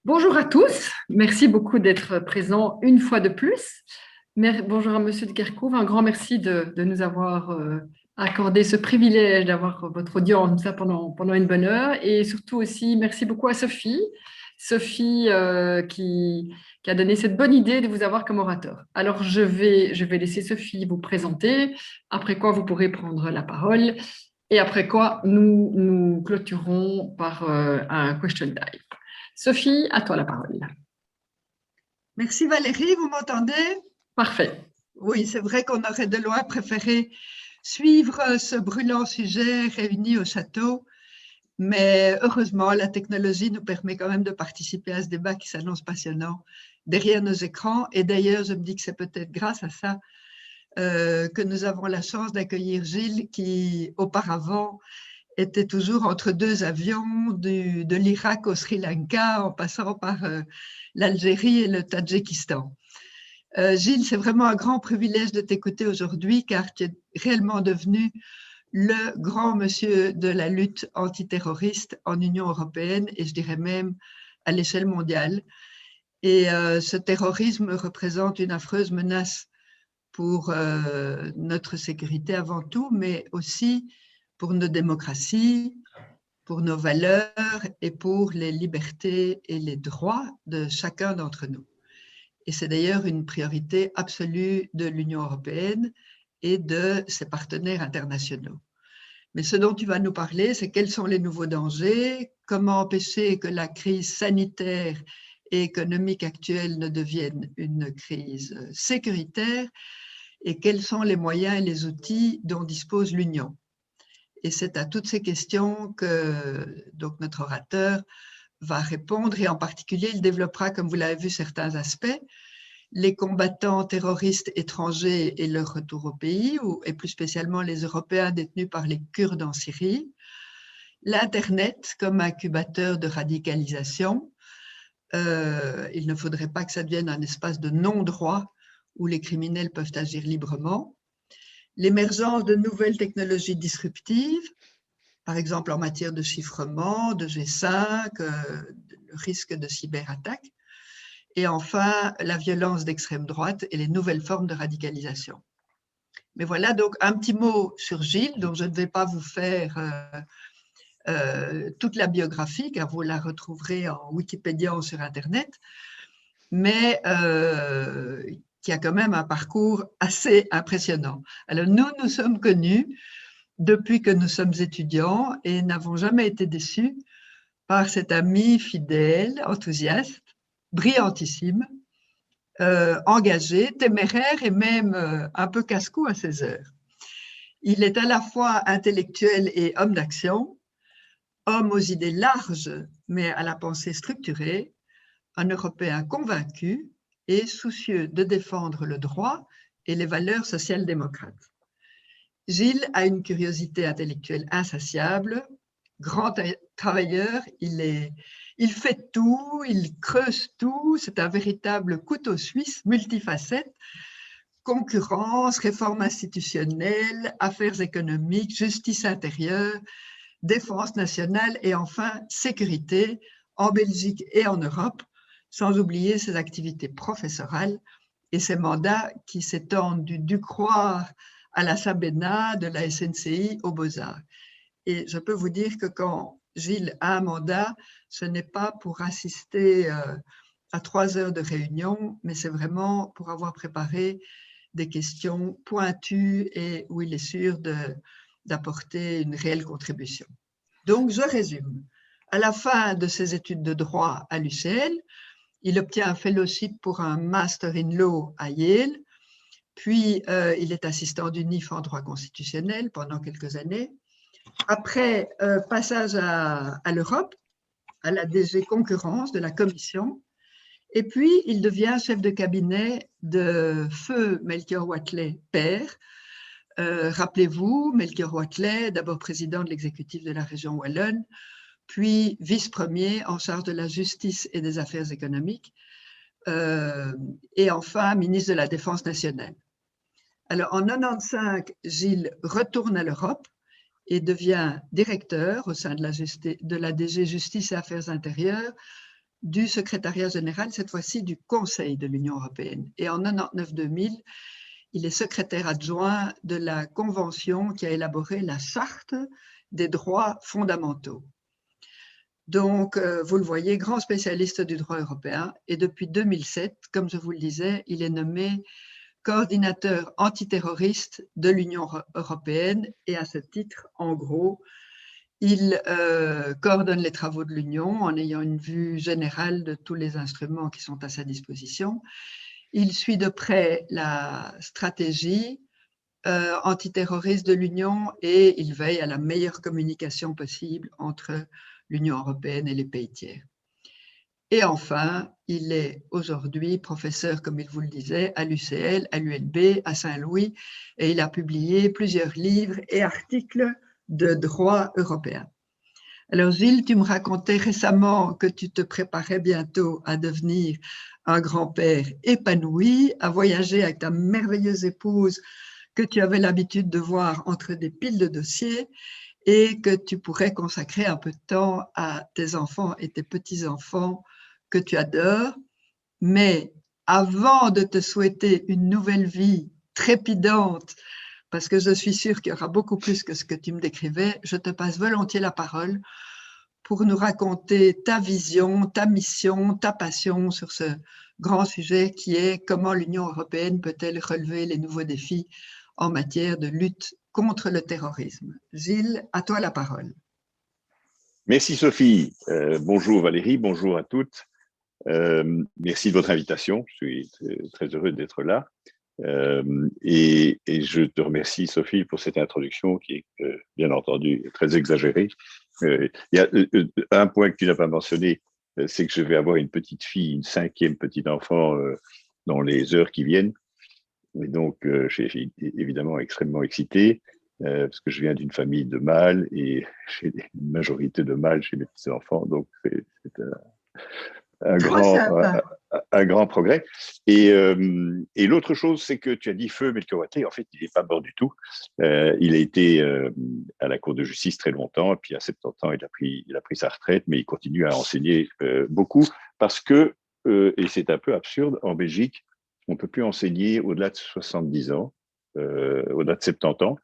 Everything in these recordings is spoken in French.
Bonjour à tous, merci beaucoup d'être présents une fois de plus. Bonjour à Monsieur de Kerkhove, un grand merci de nous avoir accordé ce privilège d'avoir votre audience ça, pendant une bonne heure. Et surtout aussi, merci beaucoup à Sophie, Sophie qui a donné cette bonne idée de vous avoir comme orateur. Alors, je vais laisser Sophie vous présenter, après quoi vous pourrez prendre la parole, et après quoi nous clôturons par un question dive. Sophie, à toi la parole. Merci Valérie, vous m'entendez? Parfait. Oui, c'est vrai qu'on aurait de loin préféré suivre ce brûlant sujet réuni au château, mais heureusement, la technologie nous permet quand même de participer à ce débat qui s'annonce passionnant derrière nos écrans. Et d'ailleurs, je me dis que c'est peut-être grâce à ça que nous avons la chance d'accueillir Gilles, qui auparavant était toujours entre deux avions, de l'Irak au Sri Lanka, en passant par l'Algérie et le Tadjikistan. Gilles, c'est vraiment un grand privilège de t'écouter aujourd'hui car tu es réellement devenu le grand monsieur de la lutte antiterroriste en Union européenne et je dirais même à l'échelle mondiale. Et ce terrorisme représente une affreuse menace pour notre sécurité avant tout, mais aussi pour nos démocraties, pour nos valeurs et pour les libertés et les droits de chacun d'entre nous. Et c'est d'ailleurs une priorité absolue de l'Union européenne et de ses partenaires internationaux. Mais ce dont tu vas nous parler, c'est quels sont les nouveaux dangers, comment empêcher que la crise sanitaire et économique actuelle ne devienne une crise sécuritaire et quels sont les moyens et les outils dont dispose l'Union. Et c'est à toutes ces questions que donc, notre orateur va répondre et en particulier, il développera, comme vous l'avez vu, certains aspects, les combattants terroristes étrangers et leur retour au pays, et plus spécialement les Européens détenus par les Kurdes en Syrie, l'Internet comme incubateur de radicalisation. Il ne faudrait pas que ça devienne un espace de non-droit où les criminels peuvent agir librement. L'émergence de nouvelles technologies disruptives, par exemple en matière de chiffrement, de G5, le risque de cyberattaque. Et enfin, la violence d'extrême droite et les nouvelles formes de radicalisation. Mais voilà donc un petit mot sur Gilles, dont je ne vais pas vous faire toute la biographie, car vous la retrouverez en Wikipédia ou sur Internet, mais qui a quand même un parcours assez impressionnant. Alors nous sommes connus depuis que nous sommes étudiants et n'avons jamais été déçus par cet ami fidèle, enthousiaste, brillantissime, engagé, téméraire et même un peu casse-cou à ses heures. Il est à la fois intellectuel et homme d'action, homme aux idées larges mais à la pensée structurée, un Européen convaincu et soucieux de défendre le droit et les valeurs social-démocrates. Gilles a une curiosité intellectuelle insatiable, grand travailleur, il fait tout, il creuse tout, c'est un véritable couteau suisse multifacette, concurrence, réforme institutionnelle, affaires économiques, justice intérieure, défense nationale et enfin sécurité en Belgique et en Europe, sans oublier ses activités professorales et ses mandats qui s'étendent du Ducroix à la Sabena, de la SNCI aux Beaux-Arts. Et je peux vous dire que quand Gilles a un mandat, ce n'est pas pour assister à 3 heures de réunion, mais c'est vraiment pour avoir préparé des questions pointues et où il est sûr d'apporter une réelle contribution. Donc, je résume. À la fin de ses études de droit à l'UCL, il obtient un fellowship pour un Master in Law à Yale, puis il est assistant du NIF en droit constitutionnel pendant quelques années. Après, passage à l'Europe, à la DG Concurrence de la Commission, et puis il devient chef de cabinet de feu Melchior Wathelet père. Rappelez-vous, Melchior Wathelet, d'abord président de l'exécutif de la région Wallonne, puis vice-premier en charge de la justice et des affaires économiques, et enfin ministre de la Défense nationale. Alors en 1995, Gilles retourne à l'Europe et devient directeur au sein de la DG Justice et Affaires intérieures du secrétariat général, cette fois-ci du Conseil de l'Union européenne. Et en 99-2000, il est secrétaire adjoint de la convention qui a élaboré la charte des droits fondamentaux. Donc, vous le voyez, grand spécialiste du droit européen. Et depuis 2007, comme je vous le disais, il est nommé coordinateur antiterroriste de l'Union européenne. Et à ce titre, en gros, il coordonne les travaux de l'Union en ayant une vue générale de tous les instruments qui sont à sa disposition. Il suit de près la stratégie antiterroriste de l'Union et il veille à la meilleure communication possible entre l'Union européenne et les pays tiers. Et enfin, il est aujourd'hui professeur, comme il vous le disait, à l'UCL, à l'ULB, à Saint-Louis, et il a publié plusieurs livres et articles de droit européen. Alors Gilles, tu me racontais récemment que tu te préparais bientôt à devenir un grand-père épanoui, à voyager avec ta merveilleuse épouse que tu avais l'habitude de voir entre des piles de dossiers et que tu pourrais consacrer un peu de temps à tes enfants et tes petits-enfants que tu adores. Mais avant de te souhaiter une nouvelle vie trépidante, parce que je suis sûre qu'il y aura beaucoup plus que ce que tu me décrivais, je te passe volontiers la parole pour nous raconter ta vision, ta mission, ta passion sur ce grand sujet qui est comment l'Union européenne peut-elle relever les nouveaux défis en matière de lutte contre le terrorisme. Gilles, à toi la parole. Merci Sophie. Bonjour Valérie, bonjour à toutes. Merci de votre invitation. Je suis très heureux d'être là. Et je te remercie Sophie pour cette introduction qui est bien entendu très exagérée. Il y a un point que tu n'as pas mentionné, c'est que je vais avoir une petite fille, une 5e petite enfant dans les heures qui viennent. Et donc, je suis évidemment extrêmement excité parce que je viens d'une famille de mâles et j'ai une majorité de mâles chez mes petits-enfants. Donc, c'est un grand progrès. Et l'autre chose, c'est que tu as dit feu Melchiorreté. En fait, il n'est pas mort du tout. Il a été à la Cour de justice très longtemps. Et puis, à 70 ans, il a pris sa retraite, mais il continue à enseigner beaucoup parce que, et c'est un peu absurde, en Belgique, on ne peut plus enseigner au-delà de 70 ans, au-delà de 70 ans.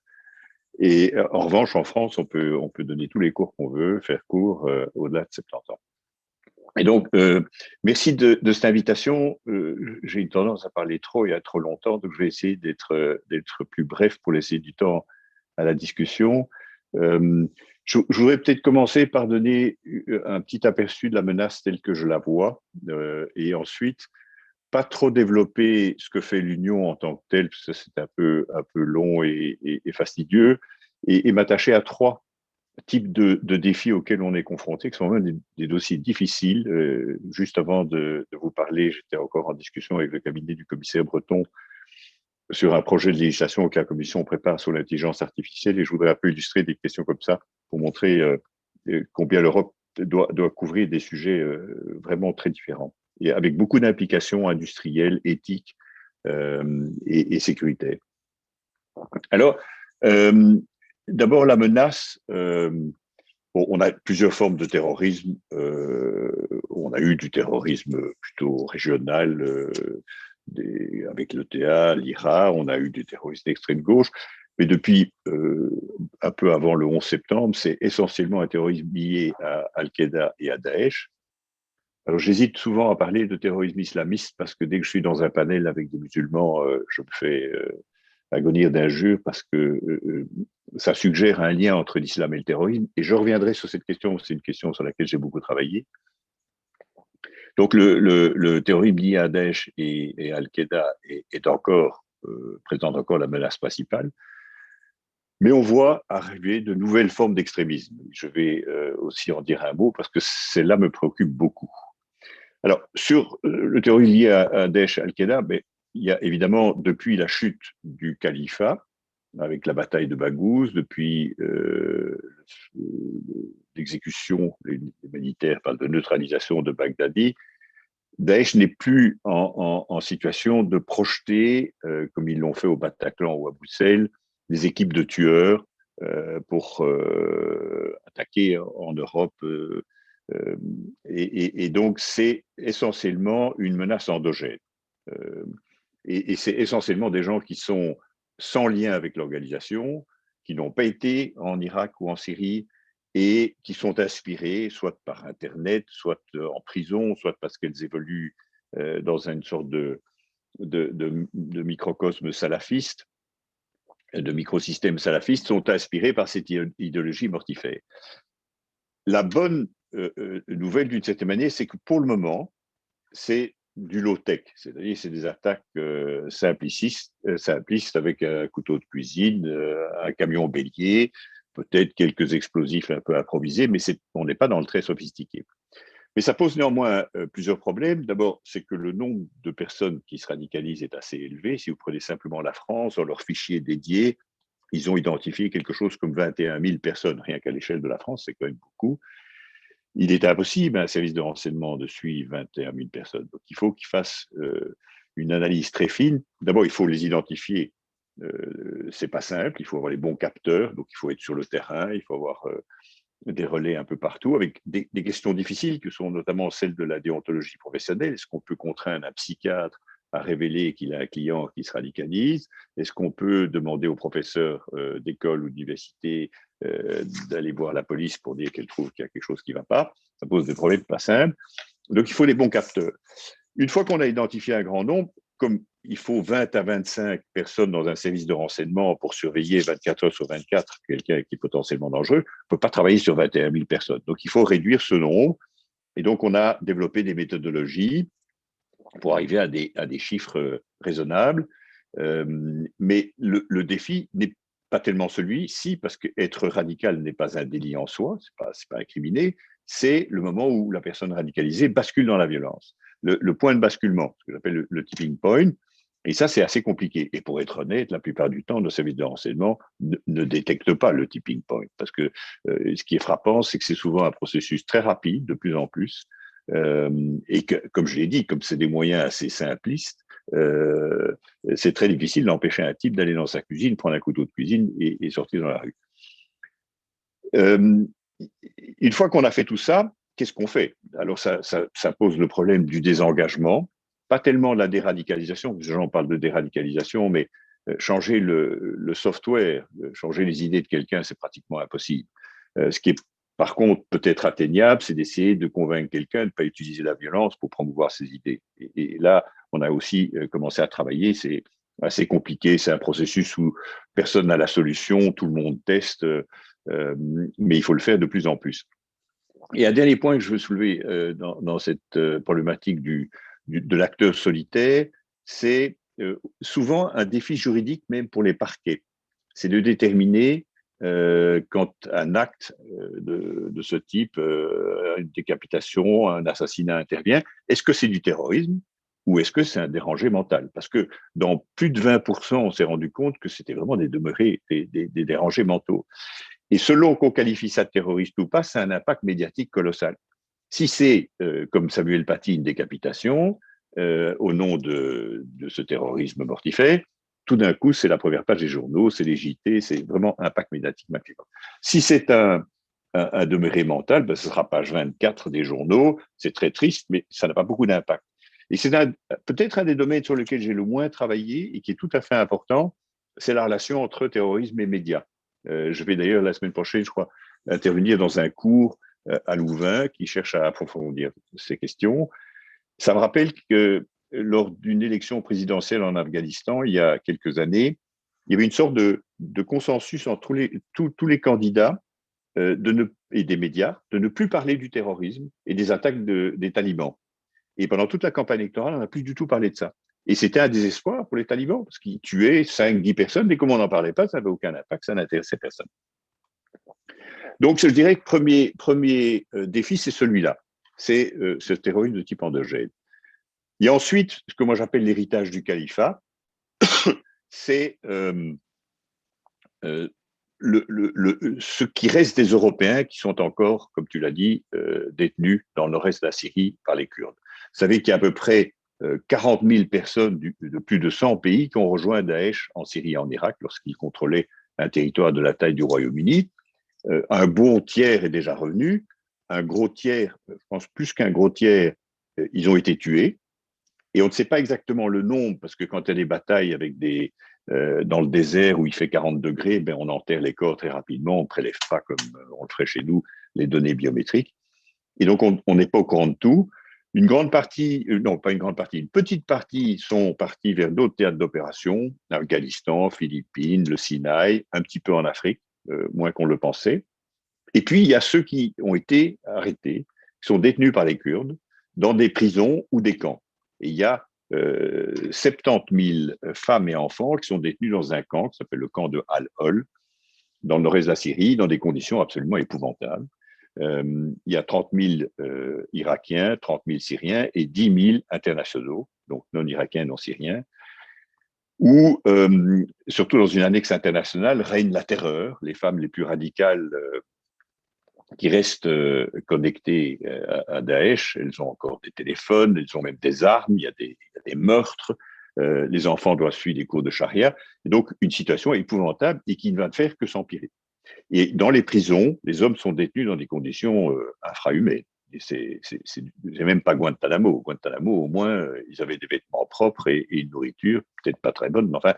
Et en revanche, en France, on peut donner tous les cours qu'on veut, faire cours au-delà de 70 ans. Et donc, merci de cette invitation. J'ai une tendance à parler trop et à trop longtemps, donc je vais essayer d'être plus bref pour laisser du temps à la discussion. Je voudrais peut-être commencer par donner un petit aperçu de la menace telle que je la vois, et ensuite pas trop développer ce que fait l'Union en tant que telle, parce que c'est un peu long et fastidieux, et m'attacher à 3 types de défis auxquels on est confronté, qui sont même des dossiers difficiles. Juste avant de vous parler, j'étais encore en discussion avec le cabinet du commissaire Breton sur un projet de législation que la Commission prépare sur l'intelligence artificielle, et je voudrais un peu illustrer des questions comme ça pour montrer combien l'Europe doit couvrir des sujets vraiment très différents, et avec beaucoup d'implications industrielles, éthiques et sécuritaires. Alors, d'abord, la menace, on a plusieurs formes de terrorisme. On a eu du terrorisme plutôt régional avec l'ETA, l'IRA, on a eu du terrorisme d'extrême gauche, mais depuis un peu avant le 11 septembre, c'est essentiellement un terrorisme lié à Al-Qaïda et à Daesh. Alors, j'hésite souvent à parler de terrorisme islamiste parce que dès que je suis dans un panel avec des musulmans, je me fais agonir d'injures parce que ça suggère un lien entre l'islam et le terrorisme. Et je reviendrai sur cette question, c'est une question sur laquelle j'ai beaucoup travaillé. Donc, le terrorisme lié à Daesh et Al-Qaïda présente encore la menace principale. Mais on voit arriver de nouvelles formes d'extrémisme. Je vais aussi en dire un mot parce que celle-là me préoccupe beaucoup. Alors, sur le terrorisme lié à Daesh et Al-Qaïda, il y a évidemment, depuis la chute du califat, avec la bataille de Baghouz, depuis l'exécution, les militaires parlent de neutralisation de Baghdadi, Daesh n'est plus en situation de projeter, comme ils l'ont fait au Bataclan ou à Bruxelles, des équipes de tueurs pour attaquer en Europe Et donc, c'est essentiellement une menace endogène. Euh, et c'est essentiellement des gens qui sont sans lien avec l'organisation, qui n'ont pas été en Irak ou en Syrie et qui sont inspirés soit par Internet, soit en prison, soit parce qu'elles évoluent dans une sorte de microcosme salafiste, de microsystème salafiste, sont inspirés par cette idéologie mortifère. La bonne nouvelle, d'une certaine manière, c'est que pour le moment, c'est du low-tech, c'est-à-dire c'est des attaques simplistes avec un couteau de cuisine, un camion bélier, peut-être quelques explosifs un peu improvisés, mais on n'est pas dans le très sophistiqué. Mais ça pose néanmoins plusieurs problèmes. D'abord, c'est que le nombre de personnes qui se radicalisent est assez élevé. Si vous prenez simplement la France, dans leur fichier dédié, ils ont identifié quelque chose comme 21 000 personnes, rien qu'à l'échelle de la France, c'est quand même beaucoup. Il est impossible à un service de renseignement de suivre 21 000 personnes. Donc, il faut qu'il fasse une analyse très fine. D'abord, il faut les identifier. C'est pas simple. Il faut avoir les bons capteurs. Donc, il faut être sur le terrain. Il faut avoir des relais un peu partout avec des questions difficiles que sont notamment celles de la déontologie professionnelle. Est-ce qu'on peut contraindre un psychiatre à révéler qu'il a un client qui se radicalise? Est-ce qu'on peut demander aux professeurs d'école ou d'université d'aller voir la police pour dire qu'elle trouve qu'il y a quelque chose qui ne va pas? Ça pose des problèmes pas simples. Donc, il faut les bons capteurs. Une fois qu'on a identifié un grand nombre, comme il faut 20 à 25 personnes dans un service de renseignement pour surveiller 24 heures sur 24 quelqu'un qui est potentiellement dangereux, on ne peut pas travailler sur 21 000 personnes. Donc, il faut réduire ce nombre. Et donc, on a développé des méthodologies pour arriver à des chiffres raisonnables. Mais le défi n'est pas tellement celui-ci, parce qu'être radical n'est pas un délit en soi, c'est pas incriminé, c'est le moment où la personne radicalisée bascule dans la violence. Le point de basculement, ce que j'appelle le tipping point, et ça, c'est assez compliqué. Et pour être honnête, la plupart du temps, nos services de renseignement ne détectent pas le tipping point, parce que ce qui est frappant, c'est que c'est souvent un processus très rapide, de plus en plus, et que, comme je l'ai dit, comme c'est des moyens assez simplistes, c'est très difficile d'empêcher un type d'aller dans sa cuisine, prendre un couteau de cuisine et sortir dans la rue. Une fois qu'on a fait tout ça, qu'est-ce qu'on fait? Alors, ça pose le problème du désengagement, pas tellement la déradicalisation, parce que j'en parle de déradicalisation, mais changer le software, changer les idées de quelqu'un, c'est pratiquement impossible. Ce qui est par contre peut-être atteignable, c'est d'essayer de convaincre quelqu'un de ne pas utiliser la violence pour promouvoir ses idées. Et là, on a aussi commencé à travailler, c'est assez compliqué, c'est un processus où personne n'a la solution, tout le monde teste, mais il faut le faire de plus en plus. Et un dernier point que je veux soulever dans cette problématique de l'acteur solitaire, c'est souvent un défi juridique même pour les parquets. C'est de déterminer quand un acte de ce type, une décapitation, un assassinat intervient, est-ce que c'est du terrorisme ou est-ce que c'est un dérangé mental? Parce que dans plus de 20%, on s'est rendu compte que c'était vraiment des demeurés, des dérangés mentaux. Et selon qu'on qualifie ça de terroriste ou pas, ça a un impact médiatique colossal. Si c'est, comme Samuel Paty, une décapitation, au nom de ce terrorisme mortifère, tout d'un coup, c'est la première page des journaux, c'est les JT, c'est vraiment un impact médiatique maximum. Si c'est un demeuré mental, ben, ce sera page 24 des journaux, c'est très triste, mais ça n'a pas beaucoup d'impact. Et c'est peut-être un des domaines sur lesquels j'ai le moins travaillé et qui est tout à fait important, c'est la relation entre terrorisme et médias. Je vais d'ailleurs la semaine prochaine, je crois, intervenir dans un cours à Louvain qui cherche à approfondir ces questions. Ça me rappelle que lors d'une élection présidentielle en Afghanistan, il y a quelques années, il y avait une sorte de consensus entre tous les candidats et des médias de ne plus parler du terrorisme et des attaques des talibans. Et pendant toute la campagne électorale, on n'a plus du tout parlé de ça. Et c'était un désespoir pour les talibans, parce qu'ils tuaient 5-10 personnes, mais comme on n'en parlait pas, ça n'avait aucun impact, ça n'intéressait personne. Donc, je dirais que le premier défi, c'est celui-là, c'est ce terrorisme de type endogène. Il y a ensuite ce que moi j'appelle l'héritage du califat, c'est ce qui reste des Européens qui sont encore, comme tu l'as dit, détenus dans le nord-est de la Syrie par les Kurdes. Vous savez qu'il y a à peu près 40 000 personnes de plus de 100 pays qui ont rejoint Daesh en Syrie et en Irak lorsqu'ils contrôlaient un territoire de la taille du Royaume-Uni. Un bon tiers est déjà revenu. un gros tiers, je pense plus qu'un gros tiers, ils ont été tués. Et on ne sait pas exactement le nombre, parce que quand il y a des batailles dans le désert où il fait 40 degrés, ben on enterre les corps très rapidement, on ne prélève pas comme on le ferait chez nous, les données biométriques. Et donc, on n'est pas au courant de tout. Une grande partie, non, pas une grande partie, une petite partie sont partis vers d'autres théâtres d'opération, Afghanistan, Philippines, le Sinaï, un petit peu en Afrique, moins qu'on le pensait. Et puis, il y a ceux qui ont été arrêtés, qui sont détenus par les Kurdes dans des prisons ou des camps. Et il y a 70 000 femmes et enfants qui sont détenus dans un camp qui s'appelle le camp de Al-Hol, dans le nord-est de la Syrie, dans des conditions absolument épouvantables. Il y a 30 000 Irakiens, 30 000 Syriens et 10 000 internationaux, donc non Irakiens, non Syriens, où, surtout dans une annexe internationale, règne la terreur. Les femmes les plus radicales qui restent connectées à Daesh, elles ont encore des téléphones, elles ont même des armes, il y a des meurtres, les enfants doivent suivre des cours de charia. Et donc, une situation épouvantable et qui ne va ne faire que s'empirer. Et dans les prisons, les hommes sont détenus dans des conditions infrahumaines. Et c'est même pas Guantanamo. Guantanamo, au moins, ils avaient des vêtements propres et une nourriture, peut-être pas très bonne, mais enfin,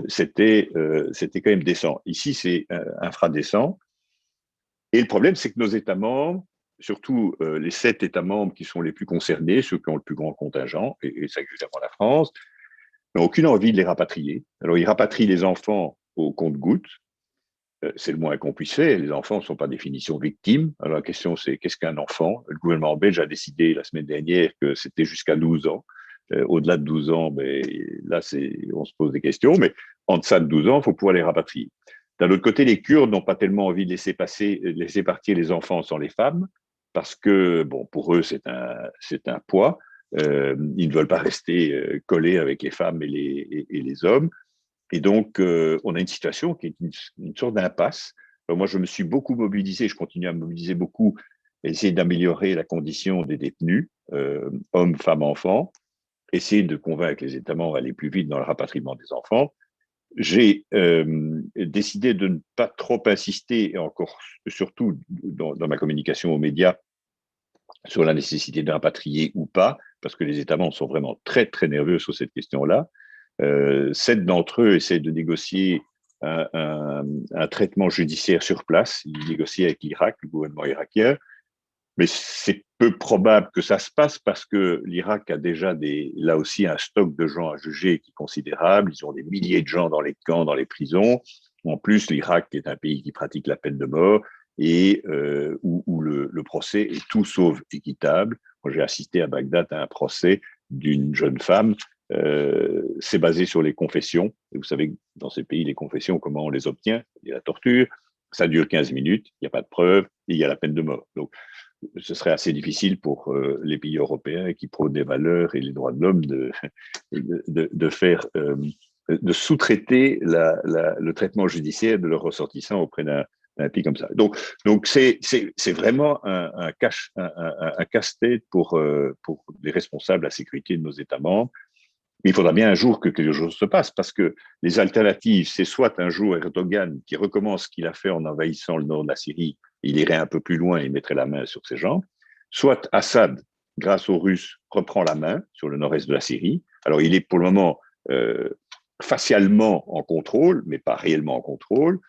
c'était quand même décent. Ici, c'est infradécent. Et le problème, c'est que nos États membres, surtout les 7 États membres qui sont les plus concernés, ceux qui ont le plus grand contingent, et c'est évidemment la France, n'ont aucune envie de les rapatrier. Alors, ils rapatrient les enfants au compte-gouttes. C'est le moins qu'on puisse faire. Les enfants ne sont par définition victimes. Alors la question, c'est qu'est-ce qu'un enfant? Le gouvernement belge a décidé la semaine dernière que c'était jusqu'à 12 ans. Au-delà de 12 ans, ben, là, on se pose des questions, mais en deçà de 12 ans, il faut pouvoir les rapatrier. D'un autre côté, les Kurdes n'ont pas tellement envie de laisser partir les enfants sans les femmes, parce que, bon, pour eux, c'est un poids. Ils ne veulent pas rester collés avec les femmes et les hommes. Et donc, on a une situation qui est une sorte d'impasse. Alors moi, je me suis beaucoup mobilisé, je continue à me mobiliser beaucoup, essayer d'améliorer la condition des détenus, hommes, femmes, enfants, essayer de convaincre les États membres à aller plus vite dans le rapatriement des enfants. J'ai décidé de ne pas trop insister, et encore surtout dans ma communication aux médias, sur la nécessité de rapatrier ou pas, parce que les États membres sont vraiment très, très nerveux sur cette question-là. 7 d'entre eux essaient de négocier un traitement judiciaire sur place. Ils négocient avec l'Irak, le gouvernement irakien, mais c'est peu probable que ça se passe parce que l'Irak a déjà là aussi un stock de gens à juger qui est considérable. Ils ont des milliers de gens dans les camps, dans les prisons. En plus, l'Irak est un pays qui pratique la peine de mort et où le procès est tout sauf équitable. Moi, j'ai assisté à Bagdad à un procès d'une jeune femme. C'est basé sur les confessions. Et vous savez, dans ces pays, les confessions, comment on les obtient? Il y a la torture, ça dure 15 minutes, il n'y a pas de preuves, et il y a la peine de mort. Donc, ce serait assez difficile pour les pays européens qui prônent des valeurs et les droits de l'homme de sous-traiter le traitement judiciaire de leurs ressortissants auprès d'un pays comme ça. Donc c'est vraiment un casse-tête pour les responsables de la sécurité de nos États membres. Mais il faudra bien un jour que quelque chose se passe, parce que les alternatives, c'est soit un jour Erdogan qui recommence ce qu'il a fait en envahissant le nord de la Syrie, il irait un peu plus loin et mettrait la main sur ces gens, soit Assad, grâce aux Russes, reprend la main sur le nord-est de la Syrie. Alors il est pour le moment facialement en contrôle, mais pas réellement en contrôle.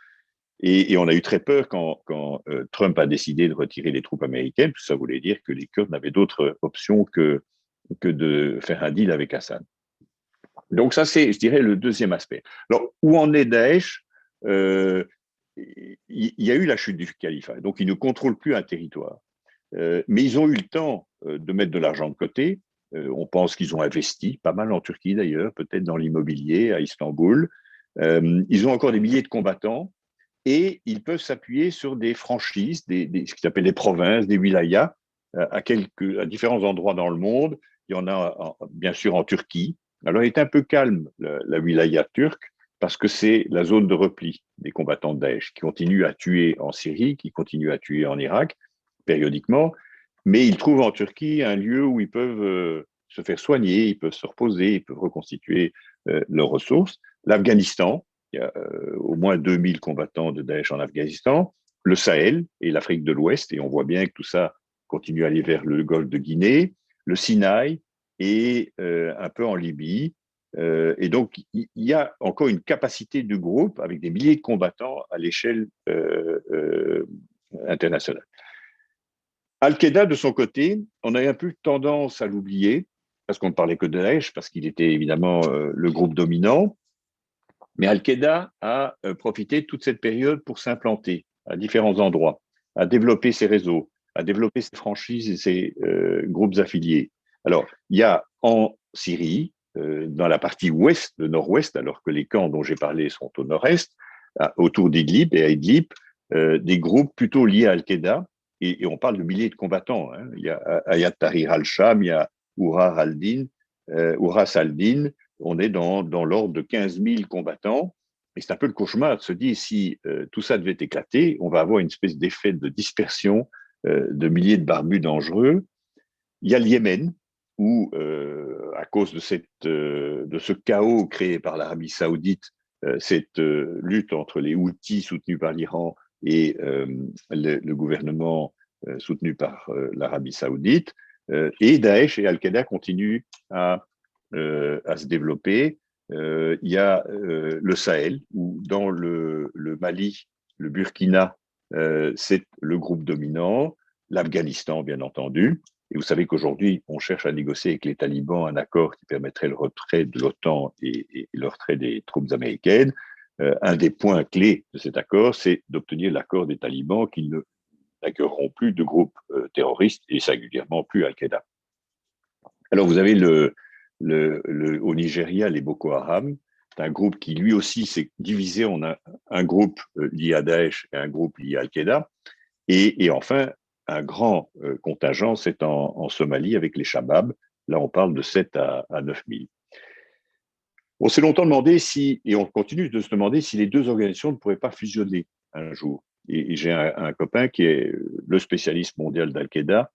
Et on a eu très peur quand Trump a décidé de retirer les troupes américaines, parce que ça voulait dire que les Kurdes n'avaient d'autre option que de faire un deal avec Assad. Donc ça, c'est, je dirais, le deuxième aspect. Alors, où en est Daesh? Il y a eu la chute du califat, donc ils ne contrôlent plus un territoire. Mais ils ont eu le temps de mettre de l'argent de côté. On pense qu'ils ont investi, pas mal en Turquie d'ailleurs, peut-être dans l'immobilier à Istanbul. Ils ont encore des milliers de combattants et ils peuvent s'appuyer sur des franchises, ce qu'ils appellent des provinces, des wilayas, à différents endroits dans le monde. Il y en a bien sûr en Turquie. Alors, il est un peu calme, la wilaya turque, parce que c'est la zone de repli des combattants de Daesh qui continuent à tuer en Syrie, qui continuent à tuer en Irak, périodiquement, mais ils trouvent en Turquie un lieu où ils peuvent se faire soigner, ils peuvent se reposer, ils peuvent reconstituer leurs ressources. L'Afghanistan, il y a au moins 2000 combattants de Daesh en Afghanistan. le Sahel et l'Afrique de l'Ouest, et on voit bien que tout ça continue à aller vers le golfe de Guinée, le Sinaï et un peu en Libye. Et donc, il y a encore une capacité du groupe avec des milliers de combattants à l'échelle internationale. Al-Qaïda, de son côté, on a un peu tendance à l'oublier, parce qu'on ne parlait que de Daesh, parce qu'il était évidemment le groupe dominant. Mais Al-Qaïda a profité de toute cette période pour s'implanter à différents endroits, à développer ses réseaux, à développer ses franchises et ses groupes affiliés. Alors, il y a en Syrie, dans la partie ouest, le nord-ouest, alors que les camps dont j'ai parlé sont au nord-est, autour d'Idlib et à Idlib, des groupes plutôt liés à Al-Qaïda, et on parle de milliers de combattants. Hein. Il y a Ayat Tahrir al-Sham, il y a Ouras al-Din, on est dans l'ordre de 15 000 combattants. Et c'est un peu le cauchemar de se dire, si tout ça devait éclater, on va avoir une espèce d'effet de dispersion de milliers de barbus dangereux. Il y a le Yémen, où, à cause de ce chaos créé par l'Arabie saoudite, cette lutte entre les Houthis soutenus par l'Iran et le gouvernement soutenu par l'Arabie saoudite, et Daesh et Al-Qaïda continuent à se développer. Il y a le Sahel, où dans le Mali, le Burkina, c'est le groupe dominant, l'Afghanistan, bien entendu. Et vous savez qu'aujourd'hui, on cherche à négocier avec les talibans un accord qui permettrait le retrait de l'OTAN et le retrait des troupes américaines. Un des points clés de cet accord, c'est d'obtenir l'accord des talibans qui n'accueilleront plus de groupes terroristes et singulièrement plus Al-Qaïda. Alors, vous avez au Nigeria, les Boko Haram. C'est un groupe qui, lui aussi, s'est divisé. On a un groupe lié à Daesh et un groupe lié à Al-Qaïda. Et enfin, un grand contingent, c'est en Somalie avec les Shabab. Là, on parle de 7 à 9 000. On s'est longtemps demandé et on continue de se demander si les deux organisations ne pourraient pas fusionner un jour. Et j'ai un copain qui est le spécialiste mondial d'Al-Qaïda,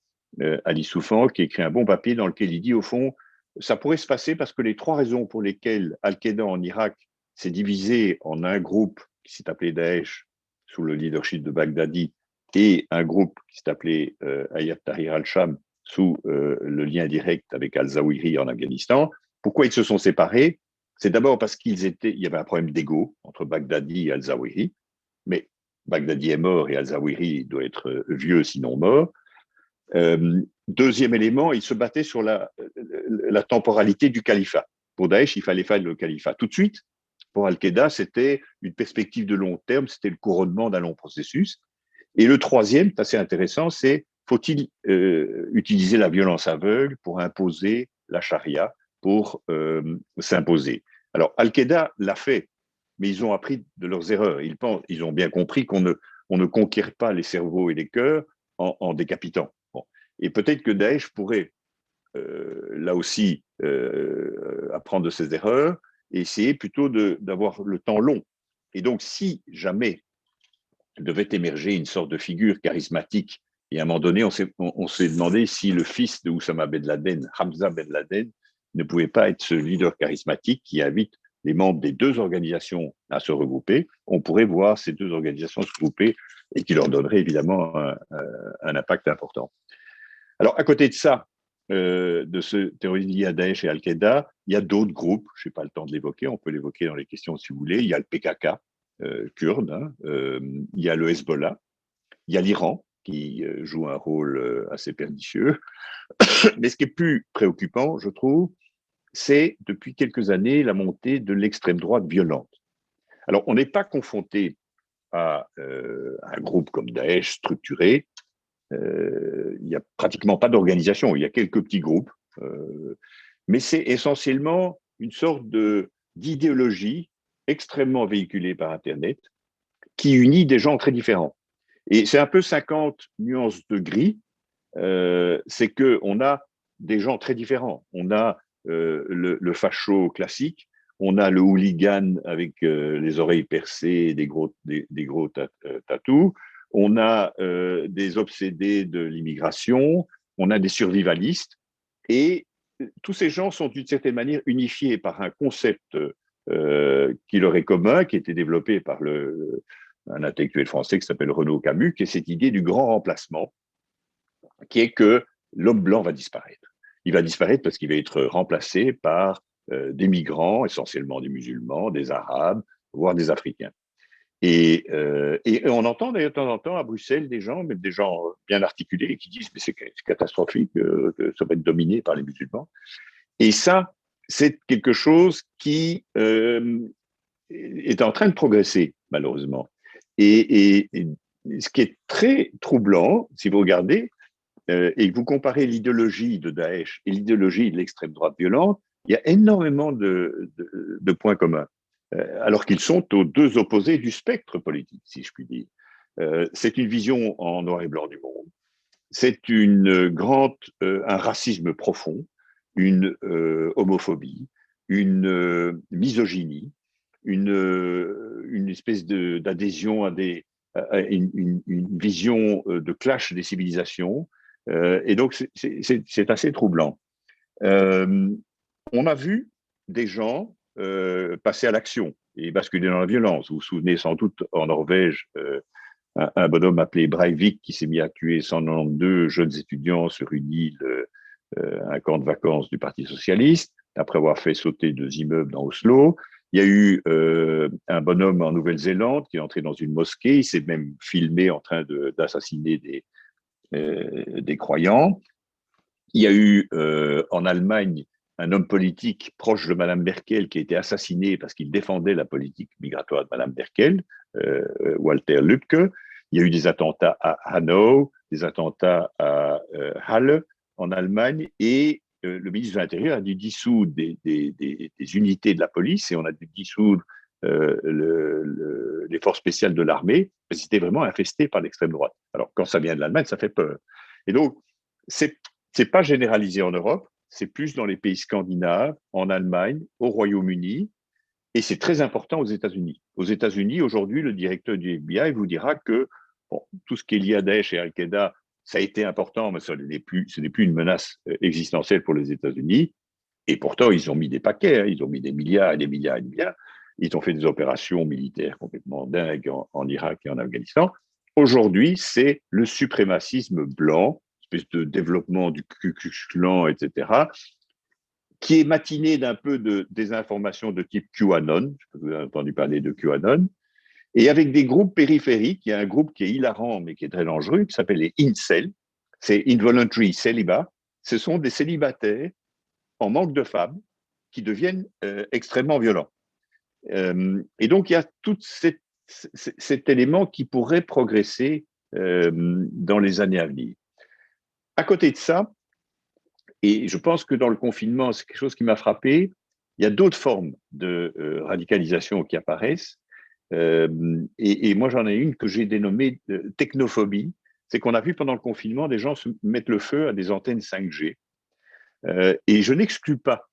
Ali Soufan, qui écrit un bon papier dans lequel il dit, au fond, ça pourrait se passer parce que les 3 raisons pour lesquelles Al-Qaïda en Irak s'est divisé en un groupe qui s'est appelé Daesh, sous le leadership de Baghdadi, et un groupe qui s'est appelé Ayat Tahrir al-Sham, sous le lien direct avec Al-Zawahiri en Afghanistan. Pourquoi ils se sont séparés? C'est d'abord parce il y avait un problème d'ego entre Baghdadi et Al-Zawahiri, mais Baghdadi est mort et Al-Zawahiri doit être vieux, sinon mort. Deuxième élément, ils se battaient sur la temporalité du califat. Pour Daesh, il fallait faire le califat tout de suite. Pour Al-Qaïda, c'était une perspective de long terme, c'était le couronnement d'un long processus. Et le troisième, c'est assez intéressant, c'est faut-il utiliser la violence aveugle pour imposer la charia, pour s'imposer. Alors, Al-Qaïda l'a fait, mais ils ont appris de leurs erreurs. Ils ont bien compris qu'on ne conquiert pas les cerveaux et les cœurs en décapitant. Bon. Et peut-être que Daesh pourrait, là aussi, apprendre de ses erreurs et essayer plutôt d'avoir le temps long. Et donc, si jamais devait émerger une sorte de figure charismatique, et à un moment donné, on s'est demandé si le fils de Oussama Ben Laden, Hamza Ben Laden, ne pouvait pas être ce leader charismatique qui invite les membres des deux organisations à se regrouper. On pourrait voir ces deux organisations se regrouper et qui leur donnerait évidemment un impact important. Alors, à côté de ça, de ce terrorisme lié à Daesh et Al-Qaïda, il y a d'autres groupes, je n'ai pas le temps de l'évoquer, on peut l'évoquer dans les questions si vous voulez. Il y a le PKK, kurde, hein, il y a le Hezbollah, il y a l'Iran, qui joue un rôle assez pernicieux. Mais ce qui est plus préoccupant, je trouve, c'est depuis quelques années la montée de l'extrême droite violente. Alors, on n'est pas confronté à un groupe comme Daesh structuré. Il n'y a pratiquement pas d'organisation. Il y a quelques petits groupes, mais c'est essentiellement une sorte d'idéologie extrêmement véhiculée par Internet qui unit des gens très différents. Et c'est un peu 50 nuances de gris. C'est qu'on a des gens très différents. On a le facho classique, on a le hooligan avec les oreilles percées et des gros tatous, on a des obsédés de l'immigration, on a des survivalistes, et tous ces gens sont d'une certaine manière unifiés par un concept qui leur est commun, qui a été développé par un intellectuel français qui s'appelle Renaud Camus, qui est cette idée du grand remplacement, qui est que l'homme blanc va disparaître. Il va disparaître parce qu'il va être remplacé par des migrants, essentiellement des musulmans, des arabes, voire des africains. Et on entend d'ailleurs de temps en temps à Bruxelles des gens, même des gens bien articulés, qui disent mais c'est catastrophique que ça va être dominé par les musulmans. Et ça, c'est quelque chose qui est en train de progresser, malheureusement. Et ce qui est très troublant, si vous regardez, et que vous comparez l'idéologie de Daesh et l'idéologie de l'extrême droite violente, il y a énormément de points communs, alors qu'ils sont aux deux opposés du spectre politique, si je puis dire. C'est une vision en noir et blanc du monde. C'est un racisme profond, une homophobie, une misogynie, une espèce d'adhésion à une vision de clash des civilisations. Et donc, c'est assez troublant. On a vu des gens passer à l'action et basculer dans la violence. Vous vous souvenez sans doute en Norvège, un bonhomme appelé Breivik qui s'est mis à tuer 192 jeunes étudiants sur une île, un camp de vacances du Parti socialiste, après avoir fait sauter 2 immeubles dans Oslo. Il y a eu un bonhomme en Nouvelle-Zélande qui est entré dans une mosquée, il s'est même filmé en train d'assassiner des croyants. Il y a eu en Allemagne un homme politique proche de Mme Merkel qui a été assassiné parce qu'il défendait la politique migratoire de Mme Merkel, Walter Lübcke. Il y a eu des attentats à Hanau, des attentats à Halle en Allemagne, et le ministre de l'Intérieur a dû dissoudre des unités de la police et on a dû dissoudre les forces spéciales de l'armée, parce que c'était vraiment infesté par l'extrême droite. Alors, quand ça vient de l'Allemagne, ça fait peur. Et donc, c'est pas généralisé en Europe, c'est plus dans les pays scandinaves, en Allemagne, au Royaume-Uni, et c'est très important aux États-Unis. Aux États-Unis, aujourd'hui, le directeur du FBI vous dira que bon, tout ce qui est lié à Daesh et Al-Qaïda, ça a été important, mais ce n'est plus une menace existentielle pour les États-Unis. Et pourtant, ils ont mis des paquets, hein, ils ont mis des milliards et des milliards et des milliards. Ils ont fait des opérations militaires complètement dingues en Irak et en Afghanistan. Aujourd'hui, c'est le suprémacisme blanc, espèce de développement du Ku Klux Klan, etc., qui est matiné d'un peu de désinformation de type QAnon. Je sais pas si vous avez entendu parler de QAnon. Et avec des groupes périphériques, il y a un groupe qui est hilarant, mais qui est très dangereux, qui s'appelle les incels. C'est Involuntary Celibate. Ce sont des célibataires en manque de femmes qui deviennent extrêmement violents. Et donc, il y a tout cet élément qui pourrait progresser dans les années à venir. À côté de ça, et je pense que dans le confinement, c'est quelque chose qui m'a frappé, il y a d'autres formes de radicalisation qui apparaissent. Et moi, j'en ai une que j'ai dénommée technophobie. C'est qu'on a vu pendant le confinement des gens se mettre le feu à des antennes 5G. Et je n'exclus pas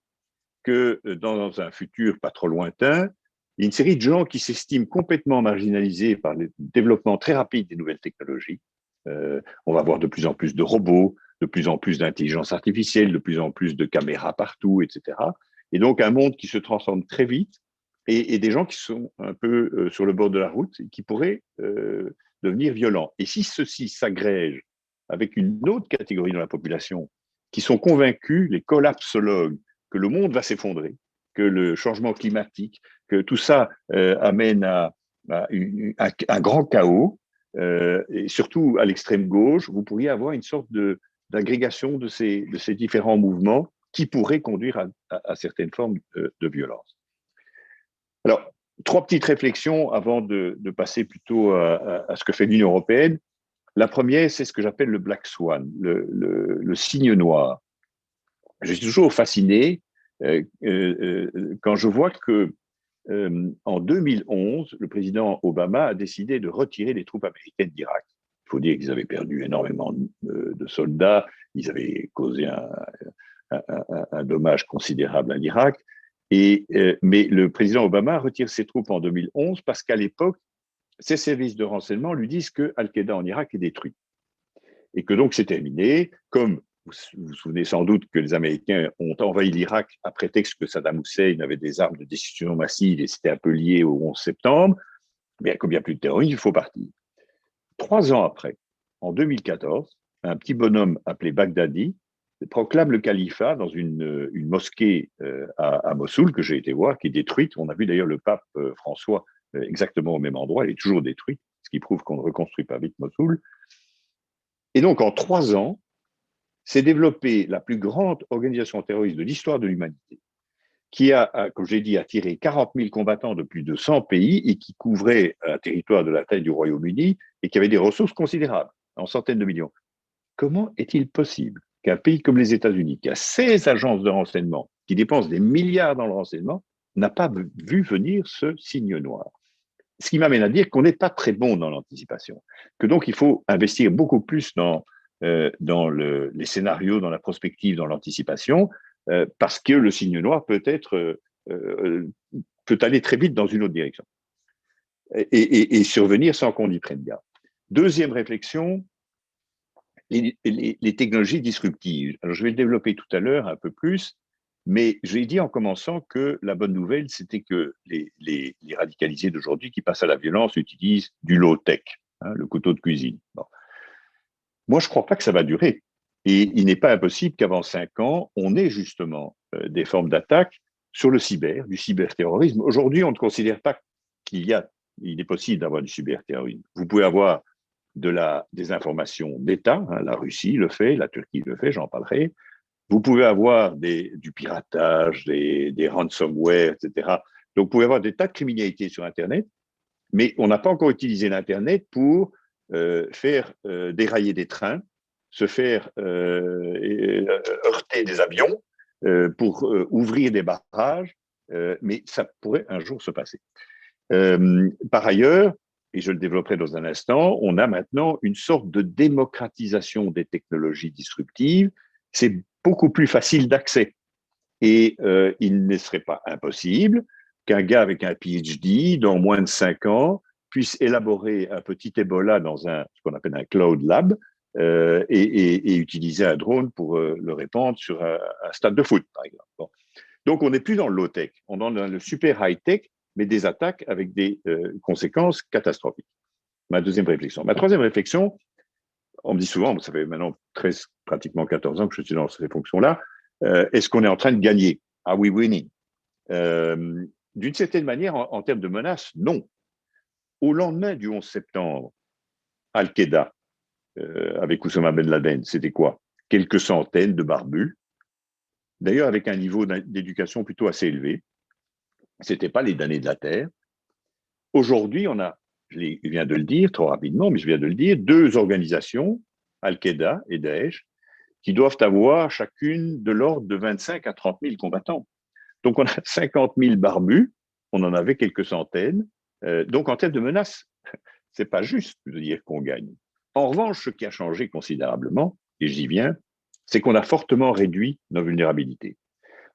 que dans un futur pas trop lointain, il y a une série de gens qui s'estiment complètement marginalisés par le développement très rapide des nouvelles technologies. On va voir de plus en plus de robots, de plus en plus d'intelligence artificielle, de plus en plus de caméras partout, etc. Et donc un monde qui se transforme très vite et des gens qui sont un peu sur le bord de la route et qui pourraient devenir violents. Et si ceci s'agrège avec une autre catégorie de la population qui sont convaincus, les collapsologues, que le monde va s'effondrer, que le changement climatique, que tout ça amène à un grand chaos, et surtout à l'extrême gauche, vous pourriez avoir une sorte d'agrégation de ces différents mouvements qui pourraient conduire à certaines formes de violence. Alors, 3 petites réflexions avant de passer plutôt à ce que fait l'Union européenne. La première, c'est ce que j'appelle le Black Swan, le cygne noir. Je suis toujours fasciné quand je vois que en 2011, le président Obama a décidé de retirer les troupes américaines d'Irak. Il faut dire qu'ils avaient perdu énormément de soldats, ils avaient causé un dommage considérable à l'Irak. Mais le président Obama retire ses troupes en 2011 parce qu'à l'époque, ses services de renseignement lui disent que Al-Qaïda en Irak est détruit. Et que donc c'est terminé, comme vous vous souvenez sans doute que les Américains ont envahi l'Irak à prétexte que Saddam Hussein avait des armes de destruction massive et c'était un peu lié au 11 septembre. Bien, comme il n'y a plus de terrorisme, il faut partir. 3 ans après, en 2014, un petit bonhomme appelé Baghdadi proclame le califat dans une mosquée à Mossoul, que j'ai été voir, qui est détruite. On a vu d'ailleurs le pape François exactement au même endroit, elle est toujours détruite, ce qui prouve qu'on ne reconstruit pas vite Mossoul. Et donc, en 3 ans, s'est développée la plus grande organisation terroriste de l'histoire de l'humanité, qui a, comme j'ai dit, attiré 40 000 combattants de plus de 100 pays et qui couvrait un territoire de la taille du Royaume-Uni et qui avait des ressources considérables, en centaines de millions. Comment est-il possible qu'un pays comme les États-Unis, qui a 16 agences de renseignement, qui dépensent des milliards dans le renseignement, n'a pas vu venir ce signe noir? Ce qui m'amène à dire qu'on n'est pas très bon dans l'anticipation, que donc il faut investir beaucoup plus dans les scénarios, dans la prospective, dans l'anticipation, parce que le signe noir peut aller très vite dans une autre direction et survenir sans qu'on y prenne garde. Deuxième réflexion, les technologies disruptives. Alors, je vais le développer tout à l'heure un peu plus, mais j'ai dit en commençant que la bonne nouvelle, c'était que les radicalisés d'aujourd'hui qui passent à la violence utilisent du low-tech, hein, le couteau de cuisine. Bon. Moi, je ne crois pas que ça va durer. Et il n'est pas impossible qu'avant 5 ans, on ait justement des formes d'attaque sur le cyber, du cyberterrorisme. Aujourd'hui, on ne considère pas qu'il est possible d'avoir du cyberterrorisme. Vous pouvez avoir des informations d'État, hein, la Russie le fait, la Turquie le fait, j'en parlerai. Vous pouvez avoir du piratage, des ransomware, etc. Donc, vous pouvez avoir des tas de criminalités sur Internet, mais on n'a pas encore utilisé l'Internet pour faire dérailler des trains, se faire heurter des avions, pour ouvrir des barrages, mais ça pourrait un jour se passer. Par ailleurs, et je le développerai dans un instant, on a maintenant une sorte de démocratisation des technologies disruptives. C'est beaucoup plus facile d'accès. Et il ne serait pas impossible qu'un gars avec un PhD, dans moins de 5 ans, puisse élaborer un petit Ebola dans ce qu'on appelle un cloud lab et utiliser un drone pour le répandre sur un stade de foot, par exemple. Bon. Donc, on n'est plus dans le low-tech, on est dans le super high-tech, mais des attaques avec des conséquences catastrophiques. Ma deuxième réflexion. Ma troisième réflexion, on me dit souvent, ça fait maintenant 13, pratiquement 14 ans que je suis dans ces fonctions-là, est-ce qu'on est en train de gagner? Are we winning? D'une certaine manière, en termes de menaces, non. Au lendemain du 11 septembre, Al-Qaïda, avec Oussama Ben Laden, c'était quoi? Quelques centaines de barbus, d'ailleurs avec un niveau d'éducation plutôt assez élevé. Ce n'était pas les damnés de la Terre. Aujourd'hui, on a, je viens de le dire trop rapidement, mais je viens de le dire, 2 organisations, Al-Qaïda et Daesh, qui doivent avoir chacune de l'ordre de 25 à 30 000 combattants. Donc, on a 50 000 barbus, on en avait quelques centaines. Donc, en termes de menaces, ce n'est pas juste de dire qu'on gagne. En revanche, ce qui a changé considérablement, et j'y viens, c'est qu'on a fortement réduit nos vulnérabilités.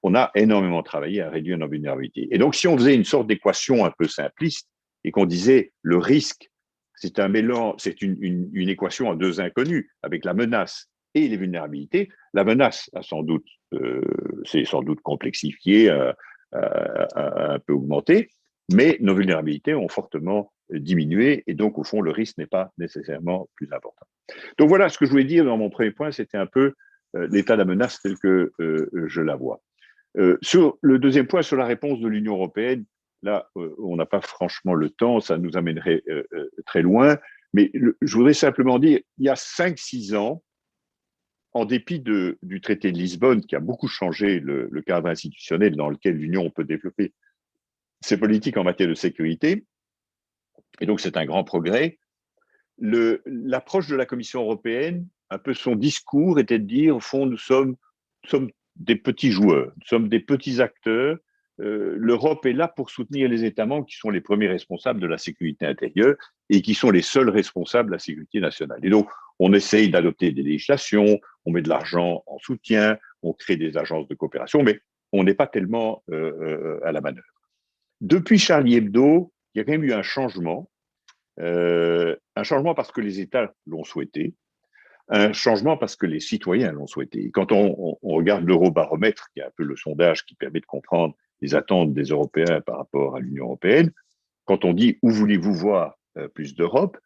On a énormément travaillé à réduire nos vulnérabilités. Et donc, si on faisait une sorte d'équation un peu simpliste et qu'on disait le risque, c'est un mélange, c'est une équation à 2 inconnus avec la menace et les vulnérabilités. La menace a c'est sans doute complexifié, un peu augmenté, mais nos vulnérabilités ont fortement diminué et donc au fond le risque n'est pas nécessairement plus important. Donc voilà ce que je voulais dire dans mon premier point, c'était un peu l'état de la menace tel que je la vois. Sur le deuxième point, sur la réponse de l'Union européenne, là, on n'a pas franchement le temps, ça nous amènerait très loin, mais je voudrais simplement dire, il y a 5-6 ans, en dépit du traité de Lisbonne, qui a beaucoup changé le cadre institutionnel dans lequel l'Union peut développer ses politiques en matière de sécurité, et donc c'est un grand progrès, l'approche de la Commission européenne, un peu son discours était de dire, au fond, nous sommes des petits joueurs, nous sommes des petits acteurs. L'Europe est là pour soutenir les États membres qui sont les premiers responsables de la sécurité intérieure et qui sont les seuls responsables de la sécurité nationale. Et donc, on essaye d'adopter des législations, on met de l'argent en soutien, on crée des agences de coopération, mais on n'est pas tellement à la manœuvre. Depuis Charlie Hebdo, il y a quand même eu un changement parce que les États l'ont souhaité, un changement parce que les citoyens l'ont souhaité. Quand on regarde l'Eurobaromètre, qui est un peu le sondage qui permet de comprendre les attentes des Européens par rapport à l'Union européenne, quand on dit où voulez-vous voir plus d'Europe,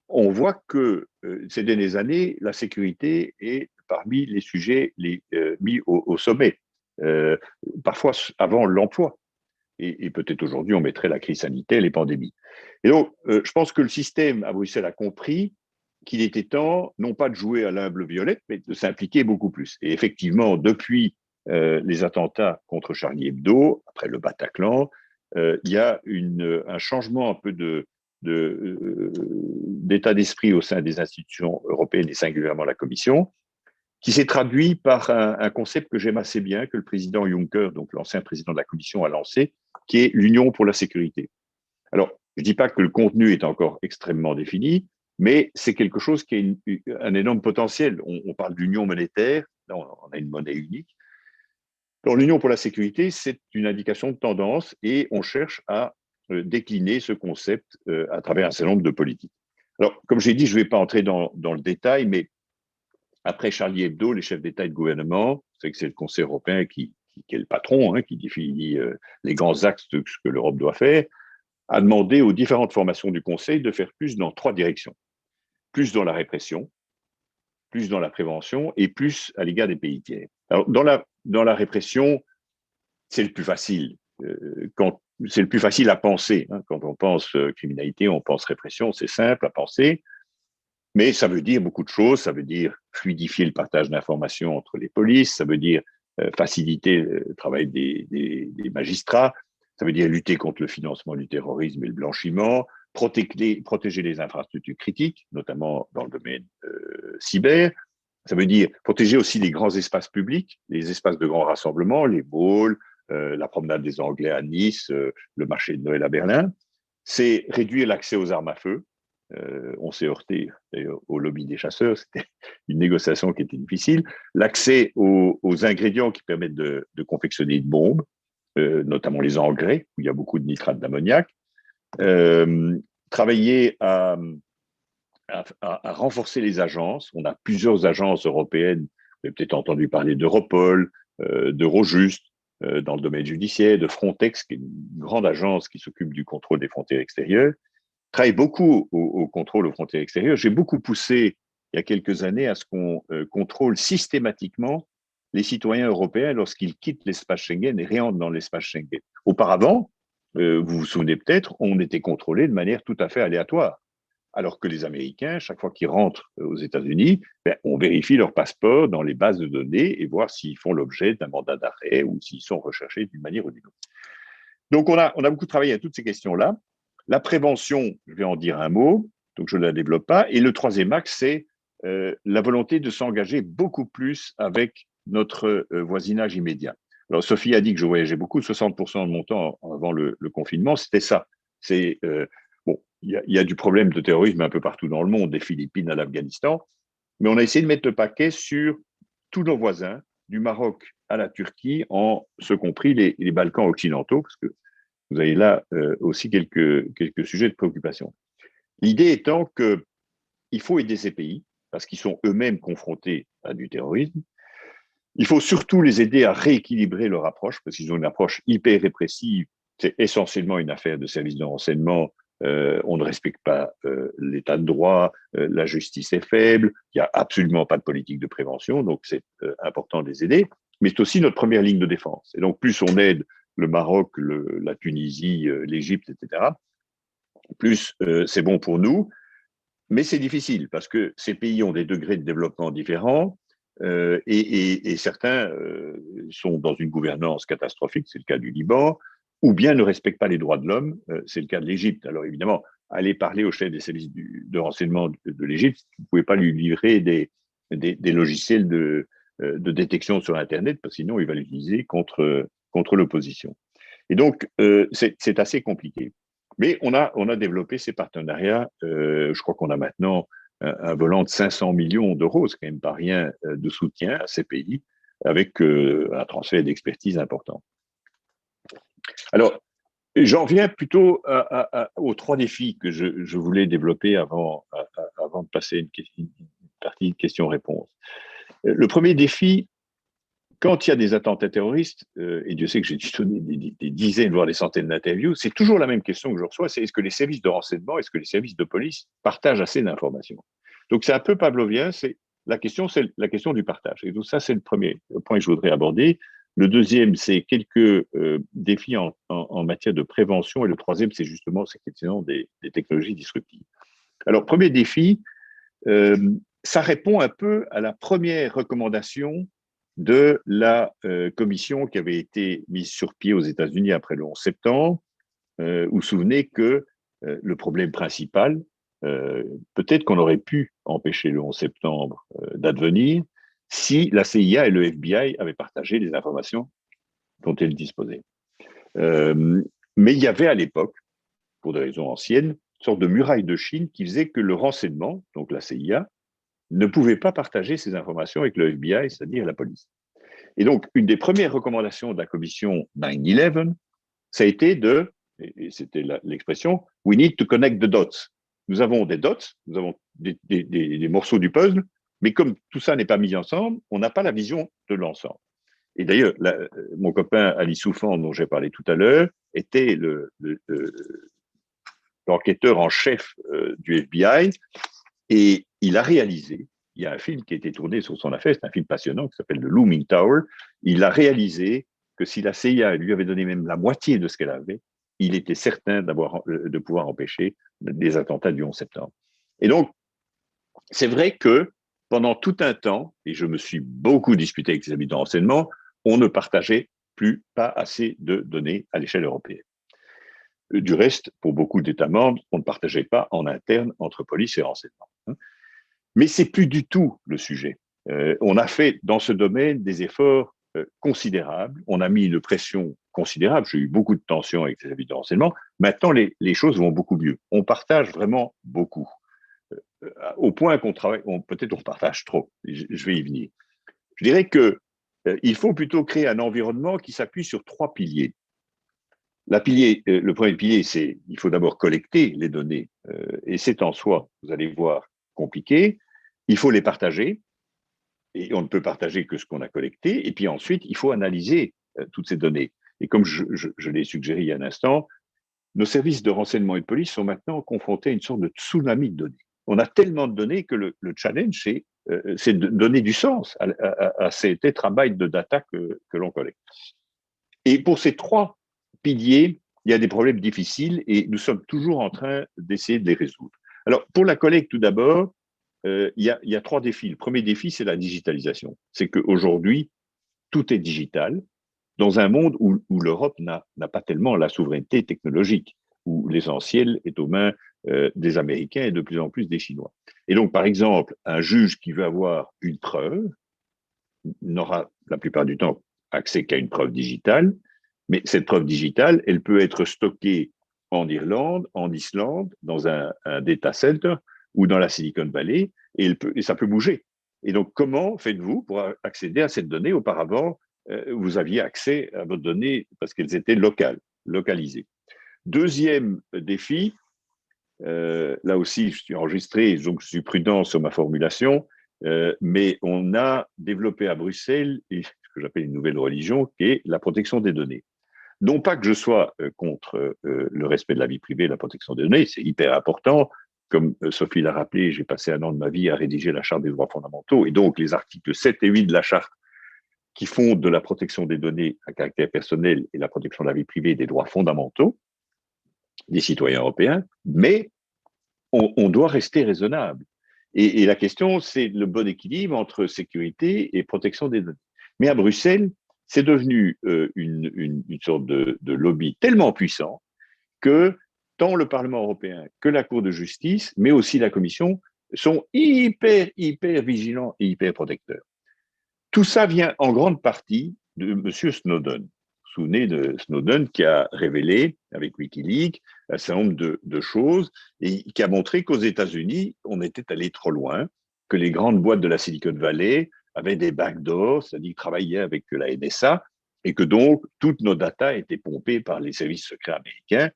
on voit que ces dernières années, la sécurité est parmi les sujets mis au sommet, parfois avant l'emploi. Et peut-être aujourd'hui, on mettrait la crise sanitaire, les pandémies. Et donc, je pense que le système à Bruxelles a compris qu'il était temps, non pas de jouer à l'humble violette, mais de s'impliquer beaucoup plus. Et effectivement, depuis les attentats contre Charlie Hebdo, après le Bataclan, il y a un changement un peu d'état d'esprit au sein des institutions européennes et singulièrement la Commission, qui s'est traduit par un concept que j'aime assez bien, que le président Juncker, donc l'ancien président de la Commission, a lancé, qui est l'Union pour la sécurité. Alors, je ne dis pas que le contenu est encore extrêmement défini, mais c'est quelque chose qui a un énorme potentiel. On parle d'union monétaire, là on a une monnaie unique. Dans l'Union pour la sécurité, c'est une indication de tendance et on cherche à décliner ce concept à travers un certain nombre de politiques. Alors, comme j'ai dit, je ne vais pas entrer dans le détail, mais après Charlie Hebdo, les chefs d'État et de gouvernement, c'est le Conseil européen qui est le patron, qui définit les grands axes de ce que l'Europe doit faire, a demandé aux différentes formations du Conseil de faire plus dans 3 directions. Plus dans la répression, plus dans la prévention et plus à l'égard des pays tiers. Alors, dans la répression, c'est le plus facile. C'est le plus facile à penser. Quand on pense criminalité, on pense répression, c'est simple à penser. Mais ça veut dire beaucoup de choses. Ça veut dire fluidifier le partage d'informations entre les polices. Ça veut dire faciliter le travail des magistrats. Ça veut dire lutter contre le financement du terrorisme et le blanchiment, protéger les infrastructures critiques, notamment dans le domaine cyber. Ça veut dire protéger aussi les grands espaces publics, les espaces de grands rassemblements, les malls, la promenade des Anglais à Nice, le marché de Noël à Berlin. C'est réduire l'accès aux armes à feu. On s'est heurté au lobby des chasseurs, c'était une négociation qui était difficile. L'accès aux ingrédients qui permettent de confectionner une bombe, notamment les engrais, où il y a beaucoup de nitrate d'ammoniac. Travailler à renforcer les agences. On a plusieurs agences européennes. Vous avez peut-être entendu parler d'Europol, d'Eurojust, dans le domaine judiciaire, de Frontex, qui est une grande agence qui s'occupe du contrôle des frontières extérieures. Travaille beaucoup au contrôle aux frontières extérieures. J'ai beaucoup poussé, il y a quelques années, à ce qu'on contrôle systématiquement les citoyens européens lorsqu'ils quittent l'espace Schengen et réentrent dans l'espace Schengen. Auparavant, vous vous souvenez peut-être, on était contrôlé de manière tout à fait aléatoire. Alors que les Américains, chaque fois qu'ils rentrent aux États-Unis, on vérifie leur passeport dans les bases de données et voir s'ils font l'objet d'un mandat d'arrêt ou s'ils sont recherchés d'une manière ou d'une autre. Donc, on a beaucoup travaillé à toutes ces questions-là. La prévention, je vais en dire un mot, donc je ne la développe pas. Et le troisième axe, c'est la volonté de s'engager beaucoup plus avec notre voisinage immédiat. Alors, Sophie a dit que je voyageais beaucoup, 60% de mon temps avant le confinement, c'était ça. C'est il y a du problème de terrorisme un peu partout dans le monde, des Philippines à l'Afghanistan, mais on a essayé de mettre le paquet sur tous nos voisins, du Maroc à la Turquie, en ce compris les Balkans occidentaux, parce que vous avez là aussi quelques sujets de préoccupation. L'idée étant qu'il faut aider ces pays, parce qu'ils sont eux-mêmes confrontés à du terrorisme. Il faut surtout les aider à rééquilibrer leur approche, parce qu'ils ont une approche hyper répressive. C'est essentiellement une affaire de services de renseignement. On ne respecte pas l'état de droit, la justice est faible, il n'y a absolument pas de politique de prévention, donc c'est important de les aider. Mais c'est aussi notre première ligne de défense. Et donc, plus on aide le Maroc, la Tunisie, l'Égypte, etc., plus c'est bon pour nous. Mais c'est difficile parce que ces pays ont des degrés de développement différents et certains sont dans une gouvernance catastrophique, c'est le cas du Liban, ou bien ne respectent pas les droits de l'homme, c'est le cas de l'Égypte. Alors évidemment, allez parler au chef des services de renseignement de l'Égypte, vous ne pouvez pas lui livrer des logiciels de détection sur Internet, parce que sinon il va l'utiliser contre l'opposition. Et donc, c'est assez compliqué. Mais on a développé ces partenariats. Je crois qu'on a maintenant un volant de 500 millions d'euros, c'est quand même pas rien, de soutien à ces pays, avec un transfert d'expertise important. Alors, j'en viens plutôt aux 3 défis que je voulais développer avant de passer une partie de questions-réponses. Le premier défi, quand il y a des attentats terroristes, et Dieu sait que j'ai donné des dizaines, voire des centaines d'interviews, c'est toujours la même question que je reçois, c'est est-ce que les services de renseignement, est-ce que les services de police partagent assez d'informations? Donc c'est un peu pavlovien, c'est la question du partage. Et donc ça, c'est le premier point que je voudrais aborder. Le deuxième, c'est quelques défis en matière de prévention. Et le troisième, c'est justement cette question des technologies disruptives. Alors, premier défi, ça répond un peu à la première recommandation de la commission qui avait été mise sur pied aux États-Unis après le 11 septembre. Vous vous souvenez que le problème principal, peut-être qu'on aurait pu empêcher le 11 septembre d'advenir si la CIA et le FBI avaient partagé les informations dont elles disposaient. Mais il y avait à l'époque, pour des raisons anciennes, une sorte de muraille de Chine qui faisait que le renseignement, donc la CIA, ne pouvait pas partager ces informations avec le FBI, c'est-à-dire la police. Et donc, une des premières recommandations de la commission 9/11, ça a été et c'était l'expression, we need to connect the dots. Nous avons des dots, nous avons des morceaux du puzzle, mais comme tout ça n'est pas mis ensemble, on n'a pas la vision de l'ensemble. Et d'ailleurs, mon copain Ali Soufan, dont j'ai parlé tout à l'heure, était l'enquêteur en chef du FBI, et il a réalisé, il y a un film qui a été tourné sur son affaire, c'est un film passionnant qui s'appelle The Looming Tower, il a réalisé que si la CIA lui avait donné même la moitié de ce qu'elle avait, il était certain de pouvoir empêcher les attentats du 11 septembre. Et donc, c'est vrai que pendant tout un temps, et je me suis beaucoup disputé avec les amis de renseignement, on ne partageait pas assez de données à l'échelle européenne. Du reste, pour beaucoup d'États membres, on ne partageait pas en interne entre police et renseignement. Mais ce n'est plus du tout le sujet. On a fait dans ce domaine des efforts considérables. On a mis une pression considérable. J'ai eu beaucoup de tensions avec les amis de renseignement. Maintenant, les choses vont beaucoup mieux. On partage vraiment beaucoup. Au point qu'on travaille, peut-être on partage trop. Je vais y venir. Je dirais qu'il faut plutôt créer un environnement qui s'appuie sur 3 piliers. Le premier pilier, c'est il faut d'abord collecter les données, et c'est en soi, vous allez voir, compliqué. Il faut les partager, et on ne peut partager que ce qu'on a collecté. Et puis ensuite, il faut analyser toutes ces données. Et comme je l'ai suggéré il y a un instant, nos services de renseignement et de police sont maintenant confrontés à une sorte de tsunami de données. On a tellement de données que le challenge, c'est de donner du sens à ces tétrabytes de data que l'on collecte. Et pour ces 3 piliers, il y a des problèmes difficiles et nous sommes toujours en train d'essayer de les résoudre. Alors, pour la collecte, tout d'abord, il y a 3 défis. Le premier défi, c'est la digitalisation. C'est qu'aujourd'hui, tout est digital dans un monde où l'Europe n'a pas tellement la souveraineté technologique, où l'essentiel est aux mains des Américains et de plus en plus des Chinois. Et donc, par exemple, un juge qui veut avoir une preuve n'aura la plupart du temps accès qu'à une preuve digitale, mais cette preuve digitale, elle peut être stockée en Irlande, en Islande, dans un data center ou dans la Silicon Valley, et ça peut bouger. Et donc, comment faites-vous pour accéder à cette donnée? Auparavant, vous aviez accès à vos données parce qu'elles étaient localisées. Deuxième défi, là aussi, je suis enregistré, donc je suis prudent sur ma formulation, mais on a développé à Bruxelles ce que j'appelle une nouvelle religion, qui est la protection des données. Non pas que je sois contre le respect de la vie privée et la protection des données, c'est hyper important. Comme Sophie l'a rappelé, j'ai passé 1 an de ma vie à rédiger la Charte des droits fondamentaux, et donc les articles 7 et 8 de la Charte qui font de la protection des données à caractère personnel et la protection de la vie privée des droits fondamentaux des citoyens européens, mais on doit rester raisonnable. Et la question, c'est le bon équilibre entre sécurité et protection des données. Mais à Bruxelles, c'est devenu une sorte de lobby tellement puissant que tant le Parlement européen que la Cour de justice, mais aussi la Commission, sont hyper vigilants et hyper protecteurs. Tout ça vient en grande partie de M. Snowden. Vous vous souvenez de Snowden qui a révélé, avec Wikileaks, un certain nombre de choses et qui a montré qu'aux États-Unis, on était allé trop loin, que les grandes boîtes de la Silicon Valley avaient des backdoors, c'est-à-dire qu'ils travaillaient avec la NSA, et que donc toutes nos datas étaient pompées par les services secrets américains.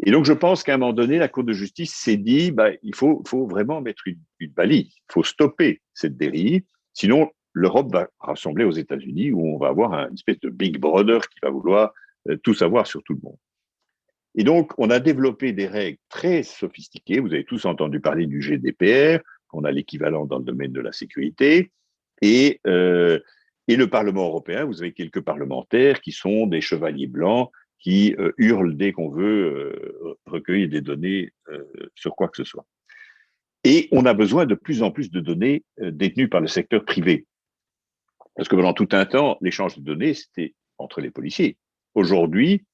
Et donc, je pense qu'à un moment donné, la Cour de justice s'est dit, il faut vraiment mettre une balise, il faut stopper cette dérive, sinon l'Europe va rassembler aux États-Unis où on va avoir une espèce de Big Brother qui va vouloir tout savoir sur tout le monde. Et donc, on a développé des règles très sophistiquées. Vous avez tous entendu parler du GDPR, qu'on a l'équivalent dans le domaine de la sécurité. Et le Parlement européen, vous avez quelques parlementaires qui sont des chevaliers blancs qui hurlent dès qu'on veut recueillir des données sur quoi que ce soit. Et on a besoin de plus en plus de données détenues par le secteur privé. Parce que pendant tout un temps, l'échange de données, c'était entre les policiers. Aujourd'hui,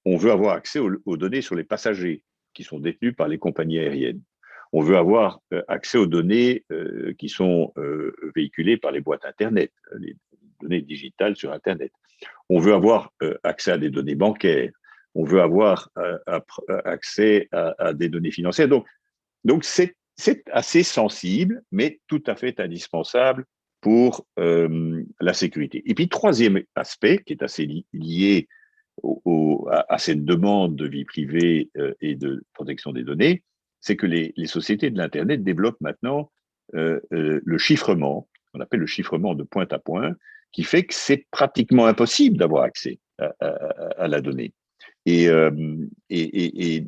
on veut avoir accès aux données sur les passagers qui sont détenus par les compagnies aériennes. On veut avoir accès aux données qui sont véhiculées par les boîtes Internet, les données digitales sur Internet. On veut avoir accès à des données bancaires. On veut avoir accès à des données financières. Donc c'est assez sensible, mais tout à fait indispensable pour la sécurité. Et puis, troisième aspect, qui est assez lié à cette demande de vie privée et de protection des données, c'est que les sociétés de l'Internet développent maintenant le chiffrement, qu'on appelle le chiffrement de point à point, qui fait que c'est pratiquement impossible d'avoir accès à la donnée. Et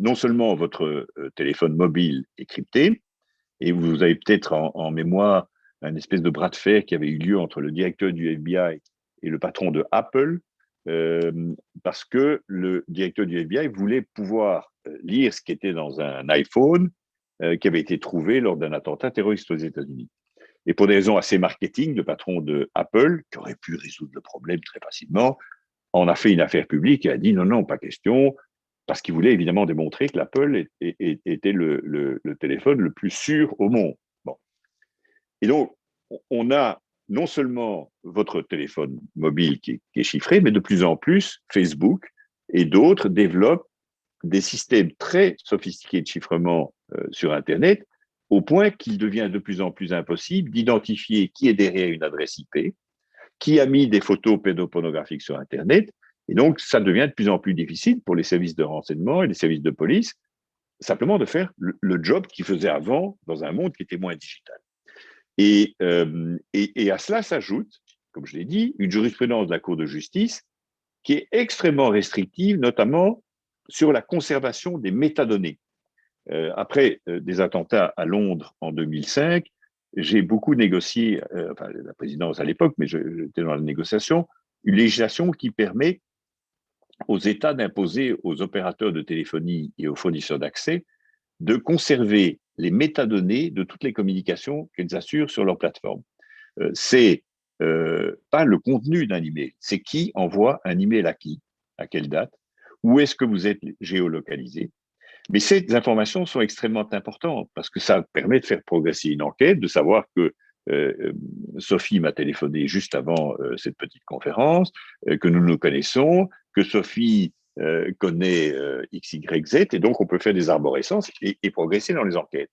non seulement votre téléphone mobile est crypté, et vous avez peut-être en mémoire un espèce de bras de fer qui avait eu lieu entre le directeur du FBI et le patron de Apple, parce que le directeur du FBI voulait pouvoir lire ce qui était dans un iPhone qui avait été trouvé lors d'un attentat terroriste aux États-Unis. Et pour des raisons assez marketing, le patron de Apple, qui aurait pu résoudre le problème très facilement, en a fait une affaire publique et a dit non, non, pas question, parce qu'il voulait évidemment démontrer que l'Apple était le téléphone le plus sûr au monde. Bon. Et donc, on a non seulement votre téléphone mobile qui est chiffré, mais de plus en plus, Facebook et d'autres développent des systèmes très sophistiqués de chiffrement sur Internet, au point qu'il devient de plus en plus impossible d'identifier qui est derrière une adresse IP, qui a mis des photos pédopornographiques sur Internet. Et donc, ça devient de plus en plus difficile pour les services de renseignement et les services de police, simplement de faire le job qu'ils faisaient avant dans un monde qui était moins digital. Et à cela s'ajoute, comme je l'ai dit, une jurisprudence de la Cour de justice qui est extrêmement restrictive, notamment sur la conservation des métadonnées. Après des attentats à Londres en 2005, j'ai beaucoup négocié, enfin la présidence à l'époque, mais j'étais dans la négociation, une législation qui permet aux États d'imposer aux opérateurs de téléphonie et aux fournisseurs d'accès de conserver les métadonnées de toutes les communications qu'ils assurent sur leur plateforme. C'est pas le contenu d'un email, c'est qui envoie un email à qui, à quelle date, où est-ce que vous êtes géolocalisé. Mais ces informations sont extrêmement importantes parce que ça permet de faire progresser une enquête, de savoir que Sophie m'a téléphoné juste avant cette petite conférence, que nous nous connaissons, que Sophie connaît X, Y, Z, et donc on peut faire des arborescences et progresser dans les enquêtes.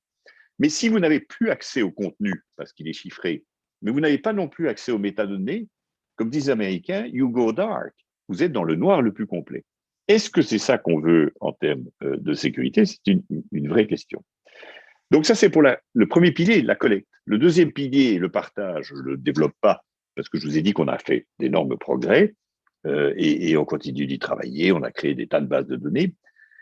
Mais si vous n'avez plus accès au contenu, parce qu'il est chiffré, mais vous n'avez pas non plus accès aux métadonnées, comme disent les Américains, you go dark. Vous êtes dans le noir le plus complet. Est-ce que c'est ça qu'on veut en termes de sécurité? C'est une vraie question. Donc ça, c'est pour le premier pilier, la collecte. Le deuxième pilier, le partage, je ne le développe pas parce que je vous ai dit qu'on a fait d'énormes progrès et on continue d'y travailler, on a créé des tas de bases de données.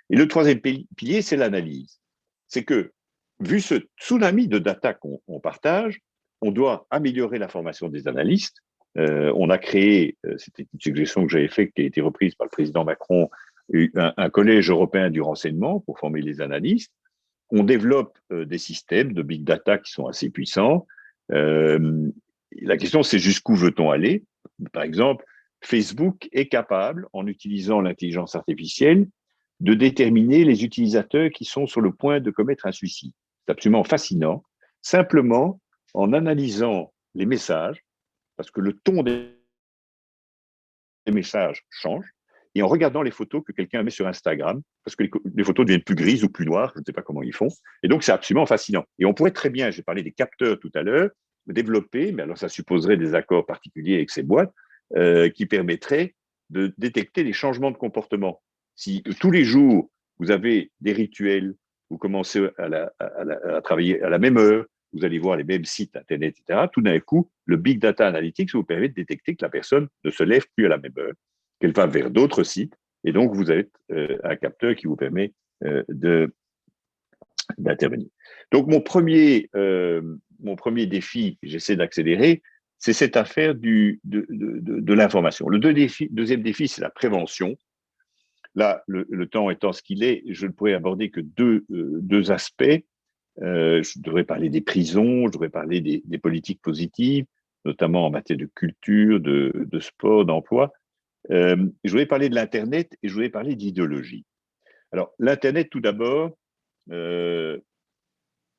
Et le troisième pilier, c'est l'analyse. C'est que, vu ce tsunami de data qu'on partage, on doit améliorer la formation des analystes. On a créé, c'était une suggestion que j'avais faite, qui a été reprise par le président Macron, un collège européen du renseignement pour former les analystes. On développe des systèmes de big data qui sont assez puissants. La question, c'est jusqu'où veut-on aller? Par exemple, Facebook est capable, en utilisant l'intelligence artificielle, de déterminer les utilisateurs qui sont sur le point de commettre un suicide. C'est absolument fascinant, simplement en analysant les messages, parce que le ton des messages change, et en regardant les photos que quelqu'un met sur Instagram, parce que les photos deviennent plus grises ou plus noires, je ne sais pas comment ils font, et donc c'est absolument fascinant. Et on pourrait très bien, j'ai parlé des capteurs tout à l'heure, développer, mais alors ça supposerait des accords particuliers avec ces boîtes, qui permettraient de détecter les changements de comportement. Si tous les jours, vous avez des rituels, vous commencez à travailler à la même heure, vous allez voir les mêmes sites Internet, etc., tout d'un coup, le Big Data Analytics vous permet de détecter que la personne ne se lève plus à la même heure, qu'elle va vers d'autres sites, et donc vous avez un capteur qui vous permet d'intervenir. Donc, mon premier défi, j'essaie d'accélérer, c'est cette affaire de l'information. Le deuxième défi, c'est la prévention. Là, le temps étant ce qu'il est, je ne pourrais aborder que deux aspects. Je devrais parler des prisons, je devrais parler des politiques positives, notamment en matière de culture, de sport, d'emploi. Je voulais parler de l'Internet et je voulais parler d'idéologie. Alors, l'Internet, tout d'abord,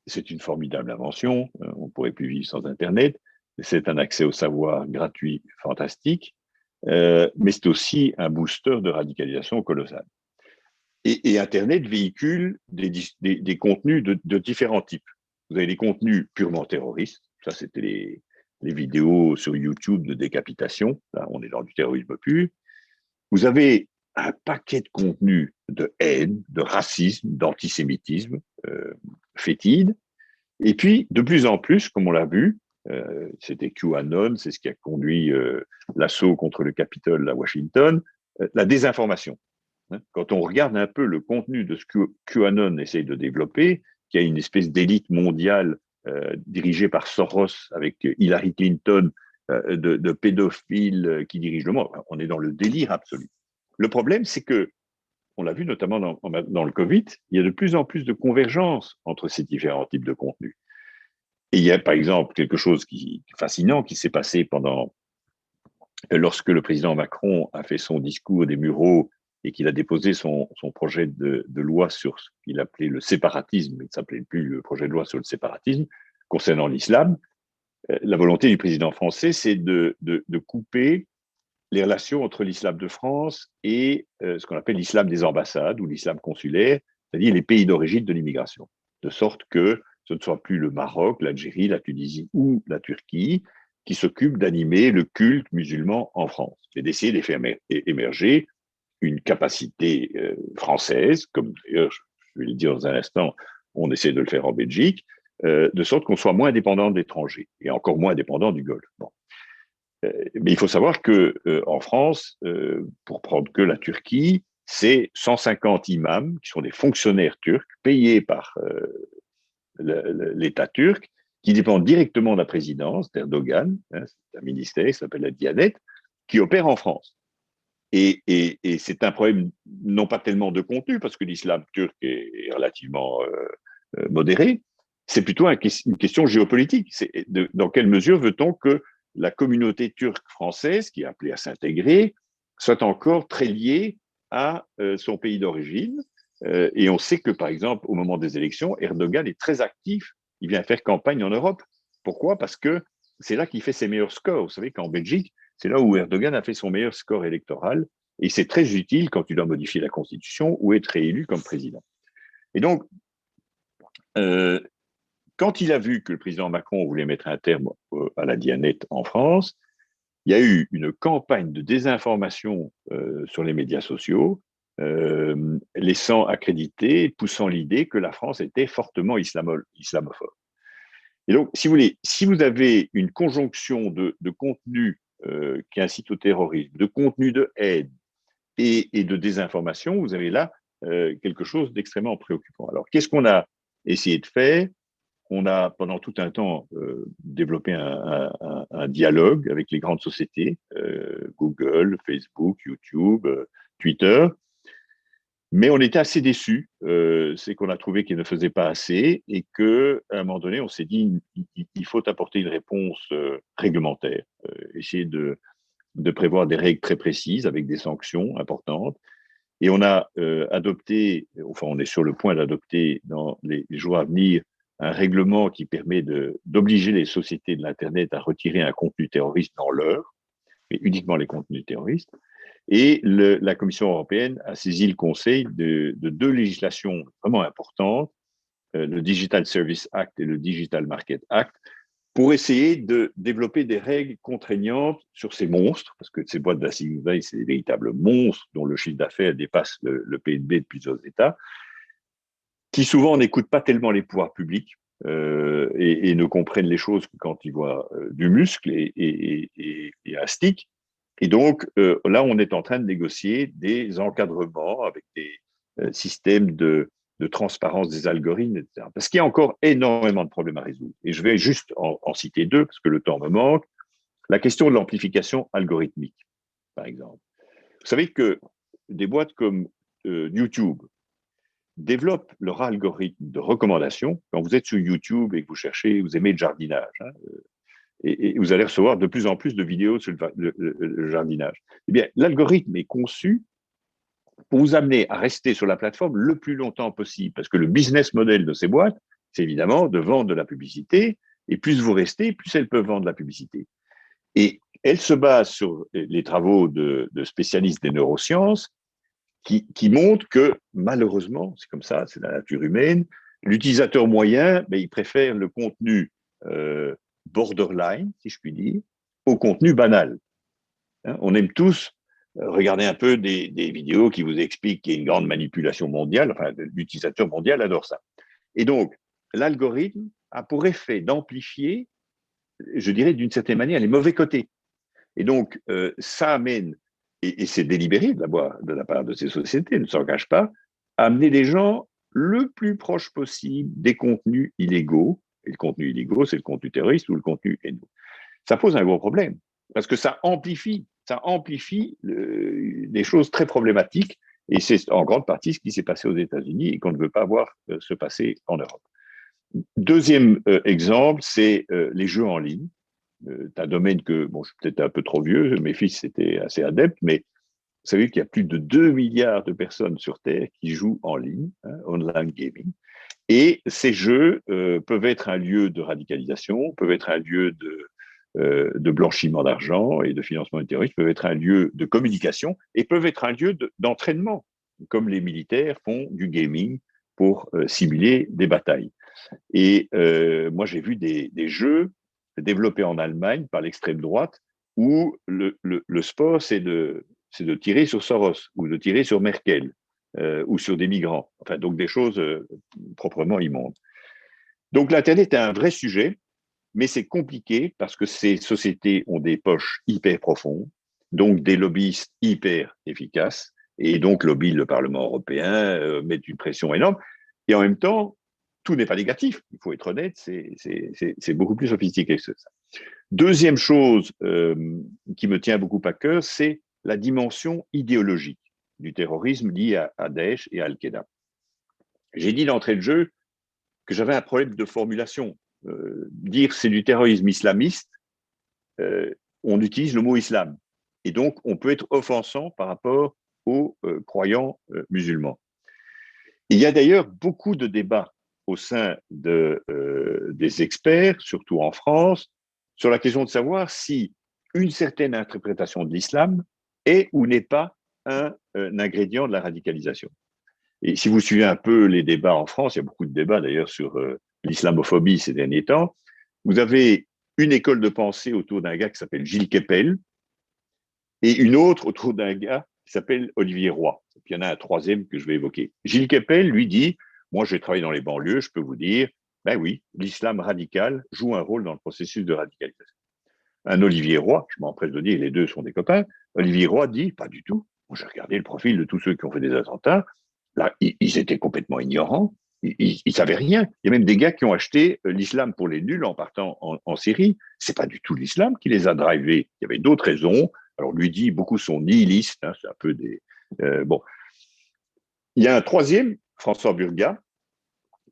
c'est une formidable invention. On ne pourrait plus vivre sans Internet. C'est un accès au savoir gratuit, fantastique. Mais c'est aussi un booster de radicalisation colossale. Et Internet véhicule des contenus de différents types. Vous avez des contenus purement terroristes. Ça, c'était les vidéos sur YouTube de décapitation. Là, on est dans du terrorisme pur. Vous avez un paquet de contenus de haine, de racisme, d'antisémitisme fétide. Et puis, de plus en plus, comme on l'a vu, c'était QAnon, c'est ce qui a conduit l'assaut contre le Capitole à Washington, la désinformation. Quand on regarde un peu le contenu de ce que QAnon essaye de développer, qui a une espèce d'élite mondiale dirigée par Soros avec Hillary Clinton, de pédophiles qui dirigent le monde, on est dans le délire absolu. Le problème, c'est que, on l'a vu notamment dans le Covid, il y a de plus en plus de convergence entre ces différents types de contenus. Et il y a par exemple quelque chose fascinant qui s'est passé lorsque le président Macron a fait son discours des Mureaux et qu'il a déposé son projet de loi sur ce qu'il appelait le séparatisme, il ne s'appelait plus le projet de loi sur le séparatisme, concernant l'islam. La volonté du président français, c'est de couper les relations entre l'islam de France et ce qu'on appelle l'islam des ambassades ou l'islam consulaire, c'est-à-dire les pays d'origine de l'immigration, de sorte que ce ne soit plus le Maroc, l'Algérie, la Tunisie ou la Turquie qui s'occupent d'animer le culte musulman en France, et d'essayer de faire émerger une capacité française, comme d'ailleurs, je vais le dire dans un instant, on essaie de le faire en Belgique, de sorte qu'on soit moins dépendant de l'étranger et encore moins dépendant du Golfe. Bon. Mais il faut savoir qu'en France, pour prendre que la Turquie, c'est 150 imams qui sont des fonctionnaires turcs payés par l'État turc, qui dépendent directement de la présidence d'Erdogan, c'est un ministère qui s'appelle la Diyanet, qui opère en France. Et c'est un problème non pas tellement de contenu, parce que l'islam turc est relativement modéré, c'est plutôt une question géopolitique. Dans quelle mesure veut-on que la communauté turque française, qui est appelée à s'intégrer, soit encore très liée à son pays d'origine. Et on sait que, par exemple, au moment des élections, Erdogan est très actif. Il vient faire campagne en Europe. Pourquoi? Parce que c'est là qu'il fait ses meilleurs scores. Vous savez qu'en Belgique, c'est là où Erdogan a fait son meilleur score électoral. Et c'est très utile quand il doit modifier la Constitution ou être réélu comme président. Et donc, quand il a vu que le président Macron voulait mettre un terme à la Diyanet en France, il y a eu une campagne de désinformation sur les médias sociaux, laissant accréditer, poussant l'idée que la France était fortement islamophobe. Et donc, si vous voulez, si vous avez une conjonction de contenu qui incite au terrorisme, de contenu de haine et de désinformation, vous avez là quelque chose d'extrêmement préoccupant. Alors, qu'est-ce qu'on a essayé de faire? On a, pendant tout un temps, développé un dialogue avec les grandes sociétés, Google, Facebook, YouTube, Twitter, mais on était assez déçus. C'est qu'on a trouvé qu'il ne faisait pas assez et qu'à un moment donné, on s'est dit il faut apporter une réponse réglementaire, essayer de prévoir des règles très précises avec des sanctions importantes. Et on a adopté, enfin on est sur le point d'adopter dans les jours à venir, un règlement qui permet d'obliger les sociétés de l'Internet à retirer un contenu terroriste dans l'heure, mais uniquement les contenus terroristes. Et la Commission européenne a saisi le Conseil de deux législations vraiment importantes, le Digital Service Act et le Digital Market Act, pour essayer de développer des règles contraignantes sur ces monstres, parce que ces boîtes de la Silicon Valley, c'est des véritables monstres dont le chiffre d'affaires dépasse le PNB de plusieurs États, qui souvent n'écoutent pas tellement les pouvoirs publics, et ne comprennent les choses que quand ils voient du muscle et un stick. Et donc, là, on est en train de négocier des encadrements avec des systèmes de transparence des algorithmes, etc. Parce qu'il y a encore énormément de problèmes à résoudre. Et je vais juste en citer deux, parce que le temps me manque. La question de l'amplification algorithmique, par exemple. Vous savez que des boîtes comme YouTube développent leur algorithme de recommandation. Quand vous êtes sur YouTube et que vous cherchez, vous aimez le jardinage, hein, et vous allez recevoir de plus en plus de vidéos sur le jardinage. Eh bien, l'algorithme est conçu pour vous amener à rester sur la plateforme le plus longtemps possible, parce que le business model de ces boîtes, c'est évidemment de vendre de la publicité, et plus vous restez, plus elles peuvent vendre de la publicité. Et elles se basent sur les travaux de spécialistes des neurosciences qui montrent que, malheureusement, c'est comme ça, c'est la nature humaine, l'utilisateur moyen, il préfère le contenu borderline, si je puis dire, au contenu banal. Hein, on aime tous regarder un peu des vidéos qui vous expliquent qu'il y a une grande manipulation mondiale, enfin, l'utilisateur mondial adore ça. Et donc, l'algorithme a pour effet d'amplifier, je dirais d'une certaine manière, les mauvais côtés. Et donc, ça amène, et c'est délibéré de la part de ces sociétés, ne s'en cache pas, à amener les gens le plus proche possible des contenus illégaux. Et le contenu illégaux, c'est le contenu terroriste ou le contenu haineux. Ça pose un gros problème, parce que ça amplifie des choses très problématiques, et c'est en grande partie ce qui s'est passé aux États-Unis et qu'on ne veut pas voir se passer en Europe. Deuxième exemple, c'est les jeux en ligne. C'est un domaine que, bon, je suis peut-être un peu trop vieux, mes fils étaient assez adeptes, mais vous savez qu'il y a plus de 2 milliards de personnes sur Terre qui jouent en ligne, hein, online gaming. Et ces jeux peuvent être un lieu de radicalisation, peuvent être un lieu de blanchiment d'argent et de financement du terrorisme, peuvent être un lieu de communication et peuvent être un lieu d'entraînement, comme les militaires font du gaming pour simuler des batailles. Et moi, j'ai vu des jeux développés en Allemagne par l'extrême droite où le sport, c'est de tirer sur Soros ou de tirer sur Merkel ou sur des migrants. Enfin, donc des choses proprement immondes. Donc l'Internet est un vrai sujet, mais c'est compliqué parce que ces sociétés ont des poches hyper profondes, donc des lobbyistes hyper efficaces, et donc lobby le Parlement européen, mettent une pression énorme. Et en même temps, tout n'est pas négatif, il faut être honnête, c'est beaucoup plus sophistiqué que ça. Deuxième chose qui me tient beaucoup à cœur, c'est la dimension idéologique du terrorisme lié à Daesh et à Al-Qaïda. J'ai dit d'entrée de jeu que j'avais un problème de formulation. Dire c'est du terrorisme islamiste, on utilise le mot islam. Et donc, on peut être offensant par rapport aux croyants musulmans. Il y a d'ailleurs beaucoup de débats au sein des experts, surtout en France, sur la question de savoir si une certaine interprétation de l'islam est ou n'est pas un ingrédient de la radicalisation. Et si vous suivez un peu les débats en France, il y a beaucoup de débats d'ailleurs sur l'islamophobie ces derniers temps, vous avez une école de pensée autour d'un gars qui s'appelle Gilles Kepel et une autre autour d'un gars qui s'appelle Olivier Roy. Et puis il y en a un troisième que je vais évoquer. Gilles Kepel, lui, dit « Moi, j'ai travaillé dans les banlieues, je peux vous dire, ben oui, l'islam radical joue un rôle dans le processus de radicalisation. » Un Olivier Roy, je m'empresse de dire, les deux sont des copains, Olivier Roy dit « Pas du tout. Moi, j'ai regardé le profil de tous ceux qui ont fait des attentats. Là, ils étaient complètement ignorants. Ils ne savaient rien. Il y a même des gars qui ont acheté l'islam pour les nuls en partant en Syrie. C'est pas du tout l'islam qui les a drivés. Il y avait d'autres raisons. Alors, lui dit, beaucoup sont nihilistes. Hein, c'est un peu des... bon. Il y a un troisième, François Burgat,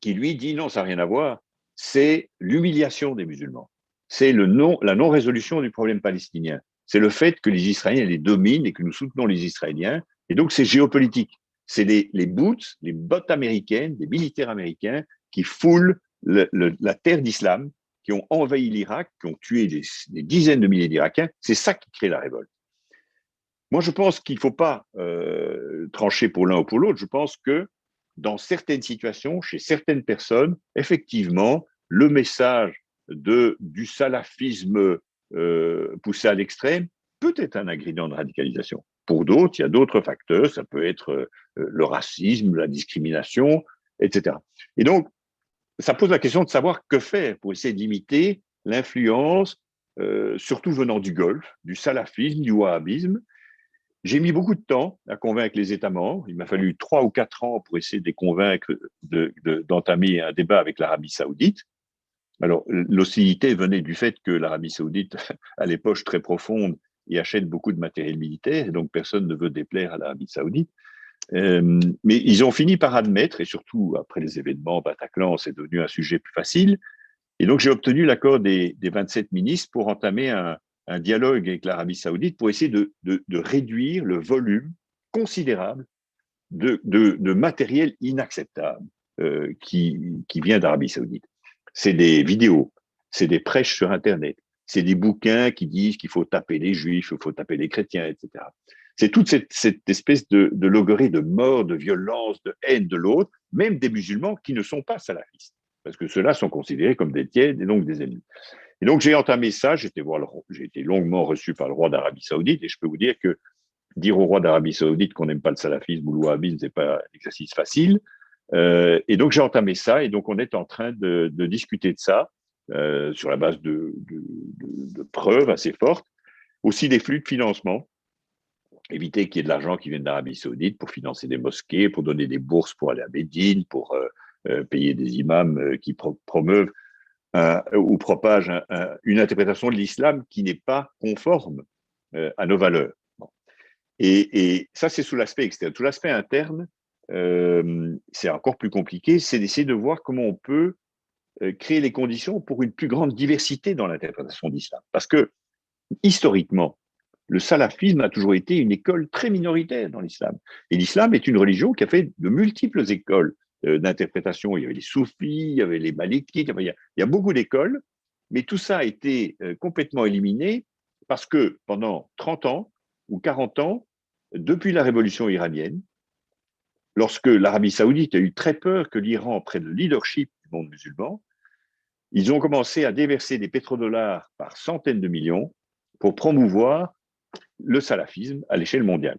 qui lui dit, non, ça n'a rien à voir. C'est l'humiliation des musulmans. C'est la non-résolution du problème palestinien. C'est le fait que les Israéliens les dominent et que nous soutenons les Israéliens. Et donc, c'est géopolitique. C'est les bottes américaines, des militaires américains qui foulent la terre d'islam, qui ont envahi l'Irak, qui ont tué des dizaines de milliers d'Irakiens. C'est ça qui crée la révolte. Moi, je pense qu'il ne faut pas trancher pour l'un ou pour l'autre. Je pense que dans certaines situations, chez certaines personnes, effectivement, le message du salafisme poussé à l'extrême peut être un ingrédient de radicalisation. Pour d'autres, il y a d'autres facteurs, ça peut être le racisme, la discrimination, etc. Et donc, ça pose la question de savoir que faire pour essayer d'imiter l'influence, surtout venant du Golfe, du salafisme, du wahhabisme. J'ai mis beaucoup de temps à convaincre les États membres. Il m'a fallu 3 ou 4 ans pour essayer de les convaincre d'entamer un débat avec l'Arabie saoudite. Alors, l'hostilité venait du fait que l'Arabie saoudite a les poches très profondes et achète beaucoup de matériel militaire, et donc personne ne veut déplaire à l'Arabie saoudite. Mais ils ont fini par admettre, et surtout après les événements Bataclan, c'est devenu un sujet plus facile. Et donc, j'ai obtenu l'accord des 27 ministres pour entamer un dialogue avec l'Arabie saoudite pour essayer de réduire le volume considérable de matériel inacceptable qui vient d'Arabie saoudite. C'est des vidéos, c'est des prêches sur Internet, c'est des bouquins qui disent qu'il faut taper les juifs, il faut taper les chrétiens, etc. C'est toute cette espèce de logorée de mort, de violence, de haine de l'autre, même des musulmans qui ne sont pas salafistes, parce que ceux-là sont considérés comme des tièdes et donc des ennemis. Et donc j'ai entamé ça, j'ai été longuement reçu par le roi d'Arabie saoudite, et je peux vous dire que dire au roi d'Arabie saoudite qu'on n'aime pas le salafisme ou le wahhabisme, ce n'est pas un exercice facile. Et donc j'ai entamé ça, et donc on est en train de discuter de ça sur la base de preuves assez fortes, aussi des flux de financement, éviter qu'il y ait de l'argent qui vienne d'Arabie saoudite pour financer des mosquées, pour donner des bourses pour aller à Médine, pour payer des imams qui promeuvent ou propagent une interprétation de l'islam qui n'est pas conforme à nos valeurs. Bon. Et ça, c'est sous l'aspect externe. Sous l'aspect interne, c'est encore plus compliqué, c'est d'essayer de voir comment on peut créer les conditions pour une plus grande diversité dans l'interprétation de l'islam. Parce que, historiquement, le salafisme a toujours été une école très minoritaire dans l'islam. Et l'islam est une religion qui a fait de multiples écoles d'interprétation. Il y avait les soufis, il y avait les malikites, il y a beaucoup d'écoles, mais tout ça a été complètement éliminé parce que pendant 30 ans ou 40 ans, depuis la révolution iranienne, lorsque l'Arabie saoudite a eu très peur que l'Iran prenne le leadership du monde musulman, ils ont commencé à déverser des pétrodollars par centaines de millions pour promouvoir le salafisme à l'échelle mondiale,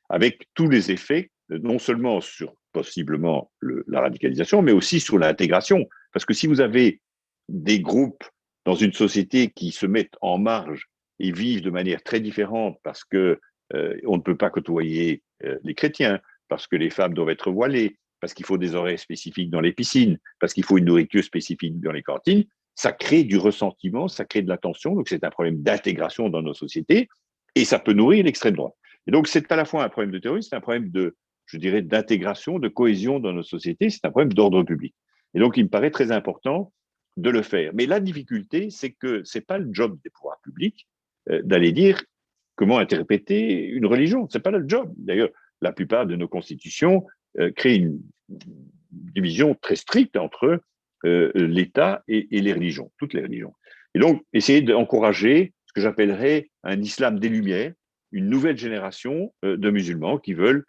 avec tous les effets, non seulement sur possiblement la radicalisation, mais aussi sur l'intégration. Parce que si vous avez des groupes dans une société qui se mettent en marge et vivent de manière très différente parce qu'on ne peut pas côtoyer les chrétiens, parce que les femmes doivent être voilées, parce qu'il faut des horaires spécifiques dans les piscines, parce qu'il faut une nourriture spécifique dans les cantines, ça crée du ressentiment, ça crée de la tension, donc c'est un problème d'intégration dans nos sociétés, et ça peut nourrir l'extrême droite. Et donc c'est à la fois un problème de terrorisme, c'est un problème je dirais, d'intégration, de cohésion dans nos sociétés, c'est un problème d'ordre public. Et donc il me paraît très important de le faire. Mais la difficulté, c'est que ce n'est pas le job des pouvoirs publics d'aller dire comment interpréter une religion. Ce n'est pas le job. D'ailleurs, la plupart de nos constitutions créent une division très stricte entre l'État et les religions, toutes les religions. Et donc, essayer d'encourager ce que j'appellerais un islam des Lumières, une nouvelle génération de musulmans qui veulent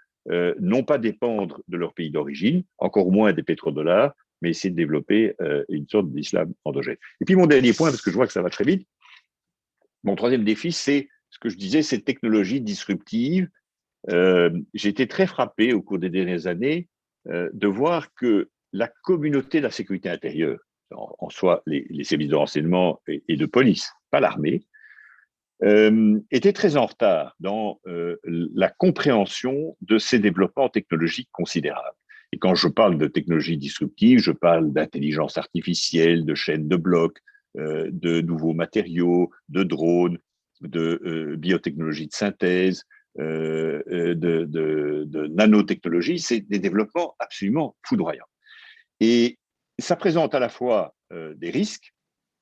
non pas dépendre de leur pays d'origine, encore moins des pétrodollars, mais essayer de développer une sorte d'islam endogène. Et puis mon dernier point, parce que je vois que ça va très vite, mon troisième défi, c'est ce que je disais, ces technologies disruptives. J'ai été très frappé au cours des dernières années de voir que la communauté de la sécurité intérieure, en soi les services de renseignement et de police, pas l'armée, était très en retard dans la compréhension de ces développements technologiques considérables. Et quand je parle de technologies disruptives, je parle d'intelligence artificielle, de chaînes de blocs, de nouveaux matériaux, de drones, de biotechnologie de synthèse, de nanotechnologie. C'est des développements absolument foudroyants. Et ça présente à la fois des risques,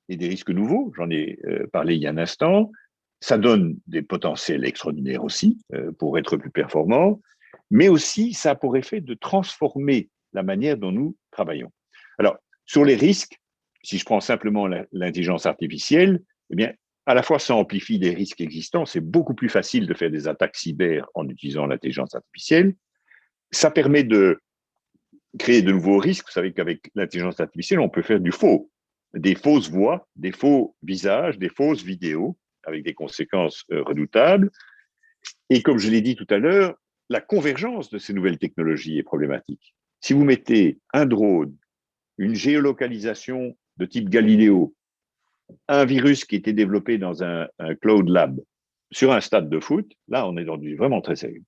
et des risques nouveaux, j'en ai parlé il y a un instant. Ça donne des potentiels extraordinaires aussi pour être plus performants, mais aussi ça a pour effet de transformer la manière dont nous travaillons. Alors, sur les risques, si je prends simplement l'intelligence artificielle, eh bien, à la fois ça amplifie des risques existants, c'est beaucoup plus facile de faire des attaques cyber en utilisant l'intelligence artificielle. Ça permet de créer de nouveaux risques. Vous savez qu'avec l'intelligence artificielle, on peut faire du faux, des fausses voix, des faux visages, des fausses vidéos, avec des conséquences redoutables. Et comme je l'ai dit tout à l'heure, la convergence de ces nouvelles technologies est problématique. Si vous mettez un drone, une géolocalisation de type Galileo, un virus qui était développé dans un cloud lab sur un stade de foot, là, on est dans du vraiment très sérieux.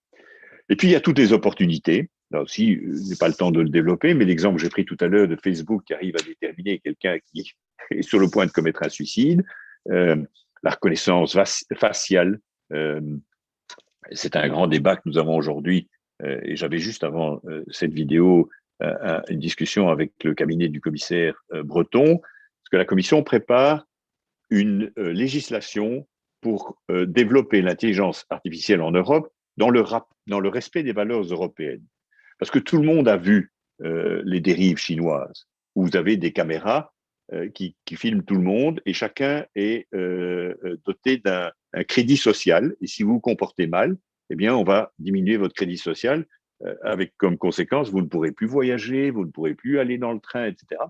Et puis, il y a toutes les opportunités. Là aussi, je n'ai pas le temps de le développer, mais l'exemple que j'ai pris tout à l'heure de Facebook qui arrive à déterminer quelqu'un qui est sur le point de commettre un suicide, la reconnaissance faciale, c'est un grand débat que nous avons aujourd'hui. Et j'avais juste avant cette vidéo une discussion avec le cabinet du commissaire Breton, parce que la Commission prépare une législation pour développer l'intelligence artificielle en Europe dans le respect des valeurs européennes. Parce que tout le monde a vu les dérives chinoises, où vous avez des caméras qui filment tout le monde et chacun est doté d'un crédit social. Et si vous vous comportez mal, eh bien, on va diminuer votre crédit social avec comme conséquence, vous ne pourrez plus voyager, vous ne pourrez plus aller dans le train, etc.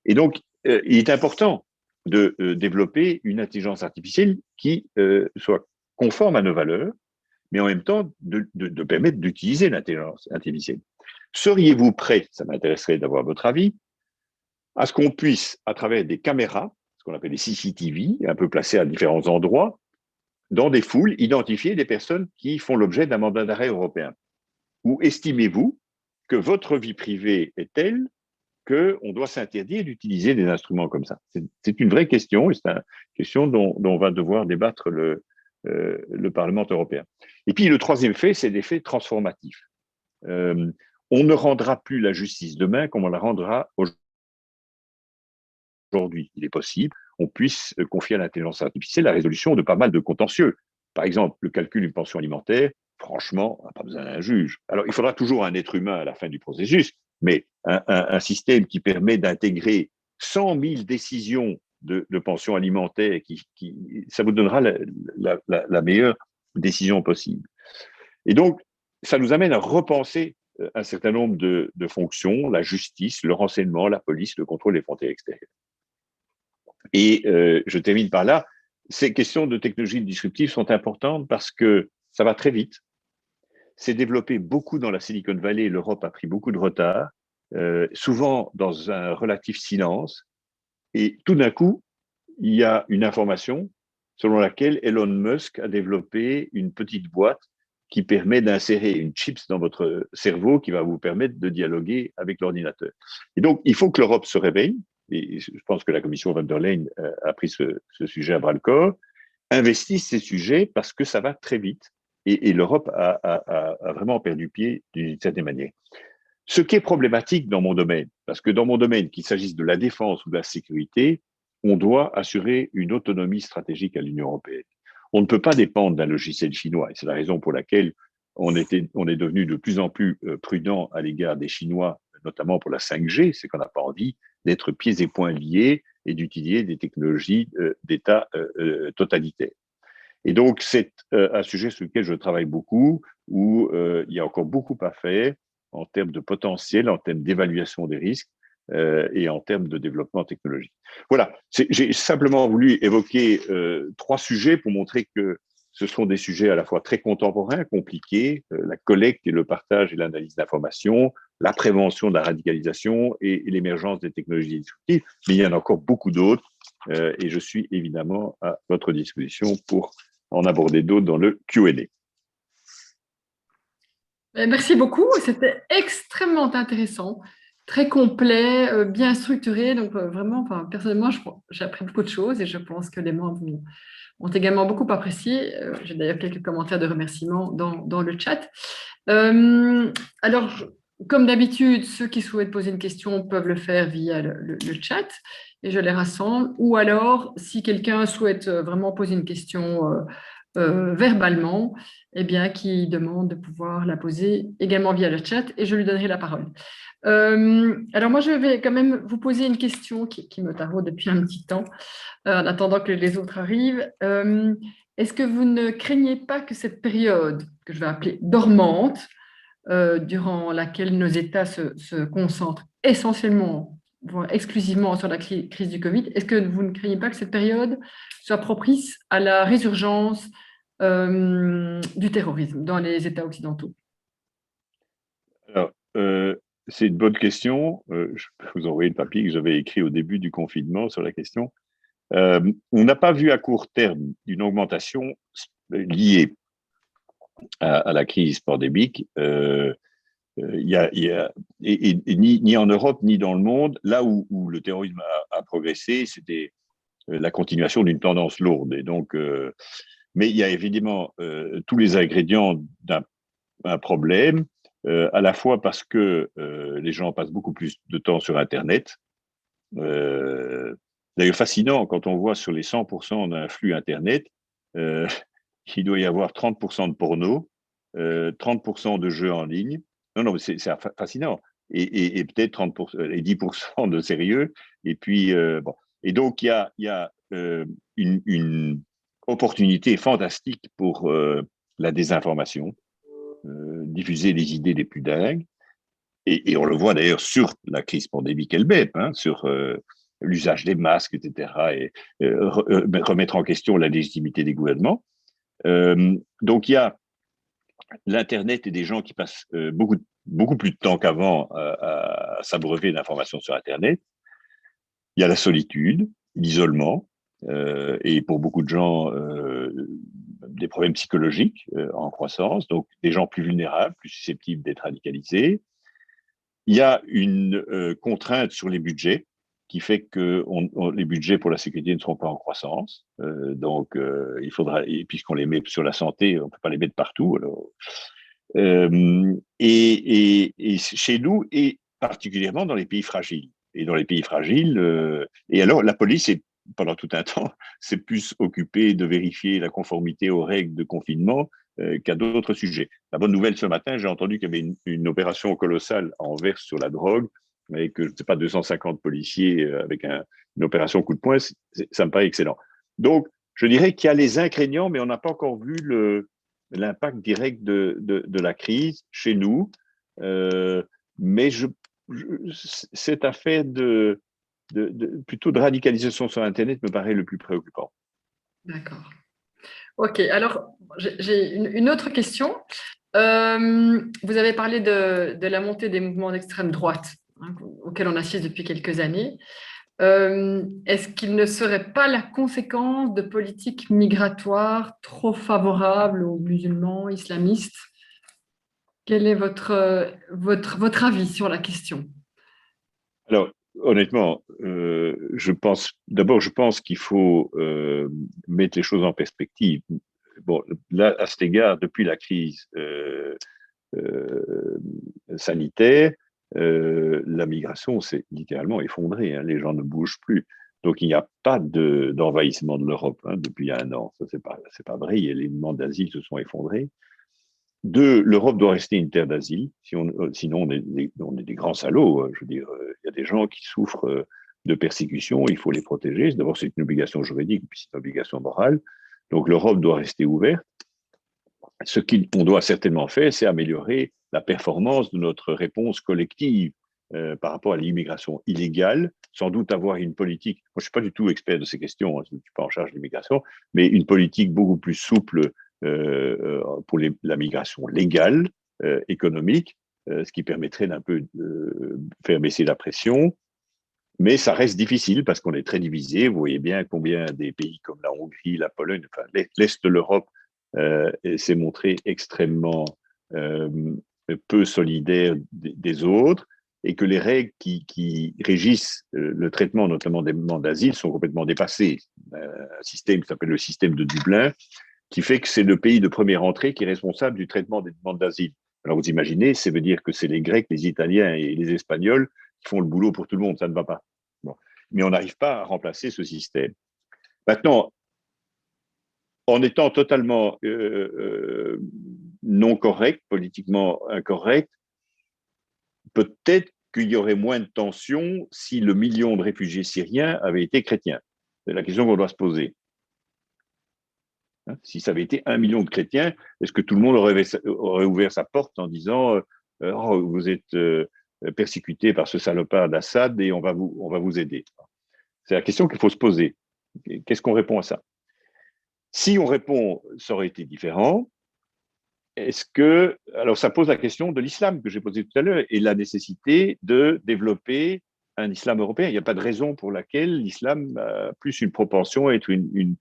Et donc, il est important de développer une intelligence artificielle qui soit conforme à nos valeurs, mais en même temps de permettre d'utiliser l'intelligence artificielle. Seriez-vous prêt, ça m'intéresserait d'avoir votre avis, à ce qu'on puisse, à travers des caméras, ce qu'on appelle des CCTV, un peu placées à différents endroits, dans des foules, identifier des personnes qui font l'objet d'un mandat d'arrêt européen? Ou estimez-vous que votre vie privée est telle qu'on doit s'interdire d'utiliser des instruments comme ça? C'est une vraie question et c'est une question dont on va devoir débattre le Parlement européen. Et puis le troisième fait, c'est l'effet transformatif. On ne rendra plus la justice demain comme on la rendra aujourd'hui. Il est possible qu'on puisse confier à l'intelligence artificielle la résolution de pas mal de contentieux. Par exemple, le calcul d'une pension alimentaire, franchement, on n'a pas besoin d'un juge. Alors, il faudra toujours un être humain à la fin du processus, mais un système qui permet d'intégrer 100 000 décisions de pension alimentaire, ça vous donnera la meilleure décision possible. Et donc, ça nous amène à repenser un certain nombre de fonctions, la justice, le renseignement, la police, le contrôle des frontières extérieures. Et je termine par là, ces questions de technologie disruptive sont importantes parce que ça va très vite. C'est développé beaucoup dans la Silicon Valley, l'Europe a pris beaucoup de retard, souvent dans un relatif silence. Et tout d'un coup, il y a une information selon laquelle Elon Musk a développé une petite boîte qui permet d'insérer une chips dans votre cerveau qui va vous permettre de dialoguer avec l'ordinateur. Et donc, il faut que l'Europe se réveille, et je pense que la commission von der Leyen a pris ce sujet à bras-le-corps, investisse ces sujets parce que ça va très vite, et l'Europe a vraiment perdu pied d'une certaine manière. Ce qui est problématique dans mon domaine, parce que dans mon domaine, qu'il s'agisse de la défense ou de la sécurité, on doit assurer une autonomie stratégique à l'Union européenne. On ne peut pas dépendre d'un logiciel chinois, et c'est la raison pour laquelle on est devenu de plus en plus prudent à l'égard des Chinois, notamment pour la 5G, c'est qu'on n'a pas envie d'être pieds et poings liés et d'utiliser des technologies d'État totalitaire. Et donc, c'est un sujet sur lequel je travaille beaucoup, où il y a encore beaucoup à faire en termes de potentiel, en termes d'évaluation des risques et en termes de développement technologique. Voilà, j'ai simplement voulu évoquer 3 sujets pour montrer que ce sont des sujets à la fois très contemporains, compliqués, la collecte et le partage et l'analyse d'informations, la prévention de la radicalisation et l'émergence des technologies disruptives, mais il y en a encore beaucoup d'autres et je suis évidemment à votre disposition pour en aborder d'autres dans le Q&A. Merci beaucoup, c'était extrêmement intéressant, très complet, bien structuré. Donc vraiment, personnellement, j'ai appris beaucoup de choses et je pense que les membres ont également beaucoup apprécié. J'ai d'ailleurs quelques commentaires de remerciements dans le chat. Alors, comme d'habitude, ceux qui souhaitent poser une question peuvent le faire via le chat et je les rassemble. Ou alors, si quelqu'un souhaite vraiment poser une question verbalement, eh bien, qui demande de pouvoir la poser également via le chat et je lui donnerai la parole. Alors moi, je vais quand même vous poser une question qui me taraude depuis un petit temps, en attendant que les autres arrivent. Est-ce que vous ne craignez pas que cette période, que je vais appeler dormante, durant laquelle nos États se concentrent essentiellement, voire exclusivement sur la crise du Covid, est-ce que vous ne craignez pas que cette période soit propice à la résurgence du terrorisme dans les États occidentaux? Alors, c'est une bonne question. Je peux vous envoyer le papier que j'avais écrit au début du confinement sur la question. On n'a pas vu à court terme une augmentation liée à la crise pandémique. Ni en Europe ni dans le monde, là où le terrorisme a progressé, c'était la continuation d'une tendance lourde. Et donc, mais il y a évidemment tous les ingrédients d'un problème, à la fois parce que les gens passent beaucoup plus de temps sur Internet. D'ailleurs, fascinant, quand on voit sur les 100% d'un flux Internet, euh, il doit y avoir 30% de porno, 30% de jeux en ligne. Non, non, c'est fascinant. Et peut-être 30% et 10% de sérieux. Et puis, bon. Et donc, il y a une opportunité fantastique pour la désinformation, diffuser les idées les plus dingues. Et on le voit d'ailleurs sur la crise pandémique elle-même, hein, sur l'usage des masques, etc., et remettre en question la légitimité des gouvernements. Donc, il y a l'Internet et des gens qui passent beaucoup plus de temps qu'avant à s'abreuver d'informations sur Internet. Il y a la solitude, l'isolement, et pour beaucoup de gens, des problèmes psychologiques en croissance, donc des gens plus vulnérables, plus susceptibles d'être radicalisés. Il y a une contrainte sur les budgets qui fait que les budgets pour la sécurité ne seront pas en croissance. Donc, il faudra, et puisqu'on les met sur la santé, on ne peut pas les mettre partout. Alors, et chez nous, et particulièrement dans les pays fragiles. Et dans les pays fragiles, et alors la police, pendant tout un temps, s'est plus occupée de vérifier la conformité aux règles de confinement qu'à d'autres sujets. La bonne nouvelle ce matin, j'ai entendu qu'il y avait une opération colossale à Anvers sur la drogue, et que, je ne sais pas, 250 policiers avec une opération coup de poing, ça me paraît excellent. Donc, je dirais qu'il y a les ingrédients, mais on n'a pas encore vu l'impact direct de la crise chez nous. Mais cette affaire plutôt de radicalisation sur Internet me paraît le plus préoccupant. D'accord. Ok, alors j'ai une autre question. Vous avez parlé de la montée des mouvements d'extrême droite, hein, auxquels on assiste depuis quelques années. Est-ce qu'il ne serait pas la conséquence de politiques migratoires trop favorables aux musulmans islamistes? Quel est votre avis sur la question? Alors, honnêtement, je pense qu'il faut mettre les choses en perspective. Bon, là, à cet égard, depuis la crise sanitaire, la migration s'est littéralement effondrée. Hein, les gens ne bougent plus. Donc, il n'y a pas d'envahissement de l'Europe depuis un an. Ça, c'est pas vrai. Les demandes d'asile se sont effondrées. Deux, l'Europe doit rester une terre d'asile. Sinon, on est des grands salauds. Je veux dire, il y a des gens qui souffrent de persécution. Il faut les protéger. D'abord, c'est une obligation juridique, puis c'est une obligation morale. Donc, l'Europe doit rester ouverte. Ce qu'on doit certainement faire, c'est améliorer la performance de notre réponse collective par rapport à l'immigration illégale, sans doute avoir une politique, moi je ne suis pas du tout expert de ces questions, je ne suis pas en charge de l'immigration, mais une politique beaucoup plus souple pour la migration légale, économique, ce qui permettrait d'un peu faire baisser la pression. Mais ça reste difficile parce qu'on est très divisé. Vous voyez bien combien des pays comme la Hongrie, la Pologne, enfin, l'Est de l'Europe s'est montré extrêmement peu solidaire des autres et que les règles qui régissent le traitement notamment des demandes d'asile sont complètement dépassées. Un système qui s'appelle le système de Dublin, qui fait que c'est le pays de première entrée qui est responsable du traitement des demandes d'asile. Alors vous imaginez, ça veut dire que c'est les Grecs, les Italiens et les Espagnols qui font le boulot pour tout le monde, ça ne va pas. Bon. Mais on n'arrive pas à remplacer ce système. Maintenant, en étant totalement non correct, politiquement incorrect, peut-être qu'il y aurait moins de tensions si le million de réfugiés syriens avait été chrétien. C'est la question qu'on doit se poser. Si ça avait été 1 million de chrétiens, est-ce que tout le monde aurait ouvert sa porte en disant oh, vous êtes persécutés par ce salopard d'Assad et on va vous aider? C'est la question qu'il faut se poser. Qu'est-ce qu'on répond à ça? Si on répond, ça aurait été différent. alors ça pose la question de l'islam que j'ai posée tout à l'heure et la nécessité de développer un islam européen. Il n'y a pas de raison pour laquelle l'islam a plus une propension à être une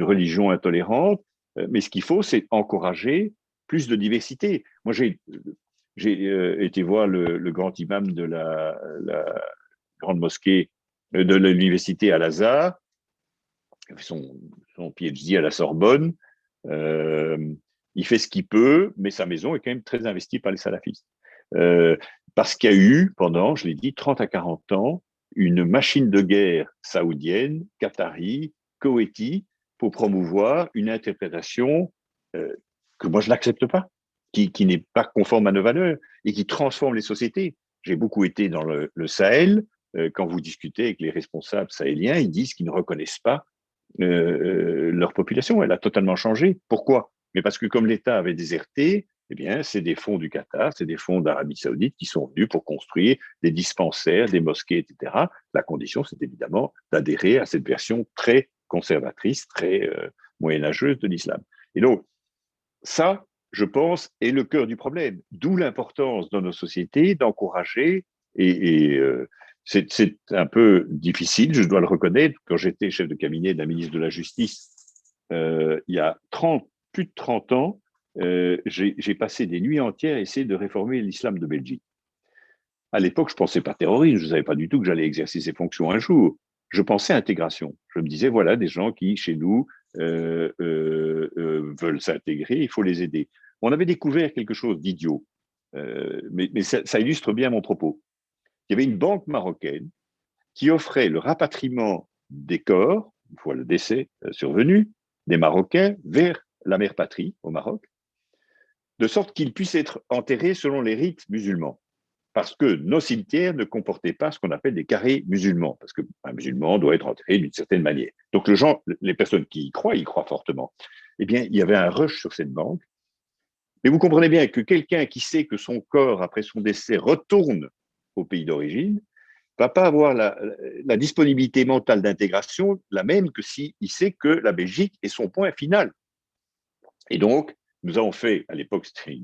religion intolérante, mais ce qu'il faut, c'est encourager plus de diversité. Moi, j'ai été voir le grand imam de la grande mosquée de l'université Al-Azhar, son PhD à la Sorbonne. Euh, il fait ce qu'il peut, mais sa maison est quand même très investie par les salafistes. Parce qu'il y a eu, pendant, je l'ai dit, 30 à 40 ans, une machine de guerre saoudienne, qatari, koweïti, pour promouvoir une interprétation que moi je n'accepte pas, qui n'est pas conforme à nos valeurs et qui transforme les sociétés. J'ai beaucoup été dans le Sahel. Quand vous discutez avec les responsables sahéliens, ils disent qu'ils ne reconnaissent pas leur population. Elle a totalement changé. Pourquoi? Mais parce que comme l'État avait déserté, eh bien, c'est des fonds du Qatar, c'est des fonds d'Arabie Saoudite qui sont venus pour construire des dispensaires, des mosquées, etc. La condition, c'est évidemment d'adhérer à cette version très conservatrice, très moyenâgeuse de l'islam. Et donc, ça, je pense, est le cœur du problème. D'où l'importance dans nos sociétés d'encourager c'est un peu difficile, je dois le reconnaître. Quand j'étais chef de cabinet d'un ministre de la Justice, il y a plus de 30 ans, j'ai passé des nuits entières à essayer de réformer l'islam de Belgique. À l'époque, je ne pensais pas terrorisme, je ne savais pas du tout que j'allais exercer ces fonctions un jour. Je pensais intégration. Je me disais, voilà, des gens qui, chez nous, veulent s'intégrer, il faut les aider. On avait découvert quelque chose d'idiot, mais ça illustre bien mon propos. Il y avait une banque marocaine qui offrait le rapatriement des corps, une fois le décès survenu, des Marocains vers la mère patrie, au Maroc, de sorte qu'ils puissent être enterrés selon les rites musulmans. Parce que nos cimetières ne comportaient pas ce qu'on appelle des carrés musulmans, parce qu'un musulman doit être enterré d'une certaine manière. Donc les personnes qui y croient fortement. Eh bien, il y avait un rush sur cette banque. Mais vous comprenez bien que quelqu'un qui sait que son corps, après son décès, retourne au pays d'origine, ne va pas avoir la disponibilité mentale d'intégration, la même que s'il sait que la Belgique est son point final. Et donc, nous avons fait, à l'époque, c'était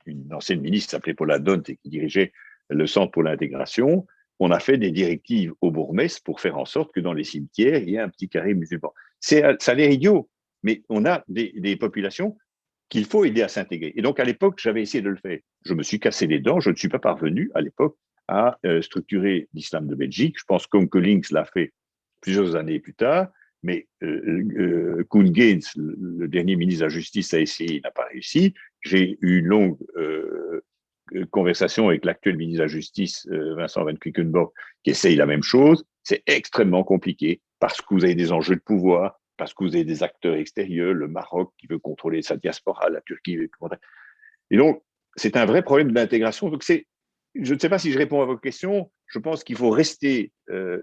une ancienne ministre qui s'appelait Paula Dont et qui dirigeait le Centre pour l'intégration. On a fait des directives au bourgmestre pour faire en sorte que dans les cimetières, il y ait un petit carré musulman. Ça a l'air idiot, mais on a des populations qu'il faut aider à s'intégrer. Et donc, à l'époque, j'avais essayé de le faire. Je me suis cassé les dents, je ne suis pas parvenu, à l'époque, à structurer l'islam de Belgique. Je pense que Links l'a fait plusieurs années plus tard, mais Koen Geens, le dernier ministre de la Justice, a essayé, il n'a pas réussi. J'ai eu une longue conversation avec l'actuel ministre de la Justice, Vincent Van Quickenborg, qui essaye la même chose. C'est extrêmement compliqué parce que vous avez des enjeux de pouvoir, parce que vous avez des acteurs extérieurs, le Maroc qui veut contrôler sa diaspora, la Turquie veut contrôler. Et donc, c'est un vrai problème d'intégration. Donc, je ne sais pas si je réponds à vos questions. Je pense qu'il faut rester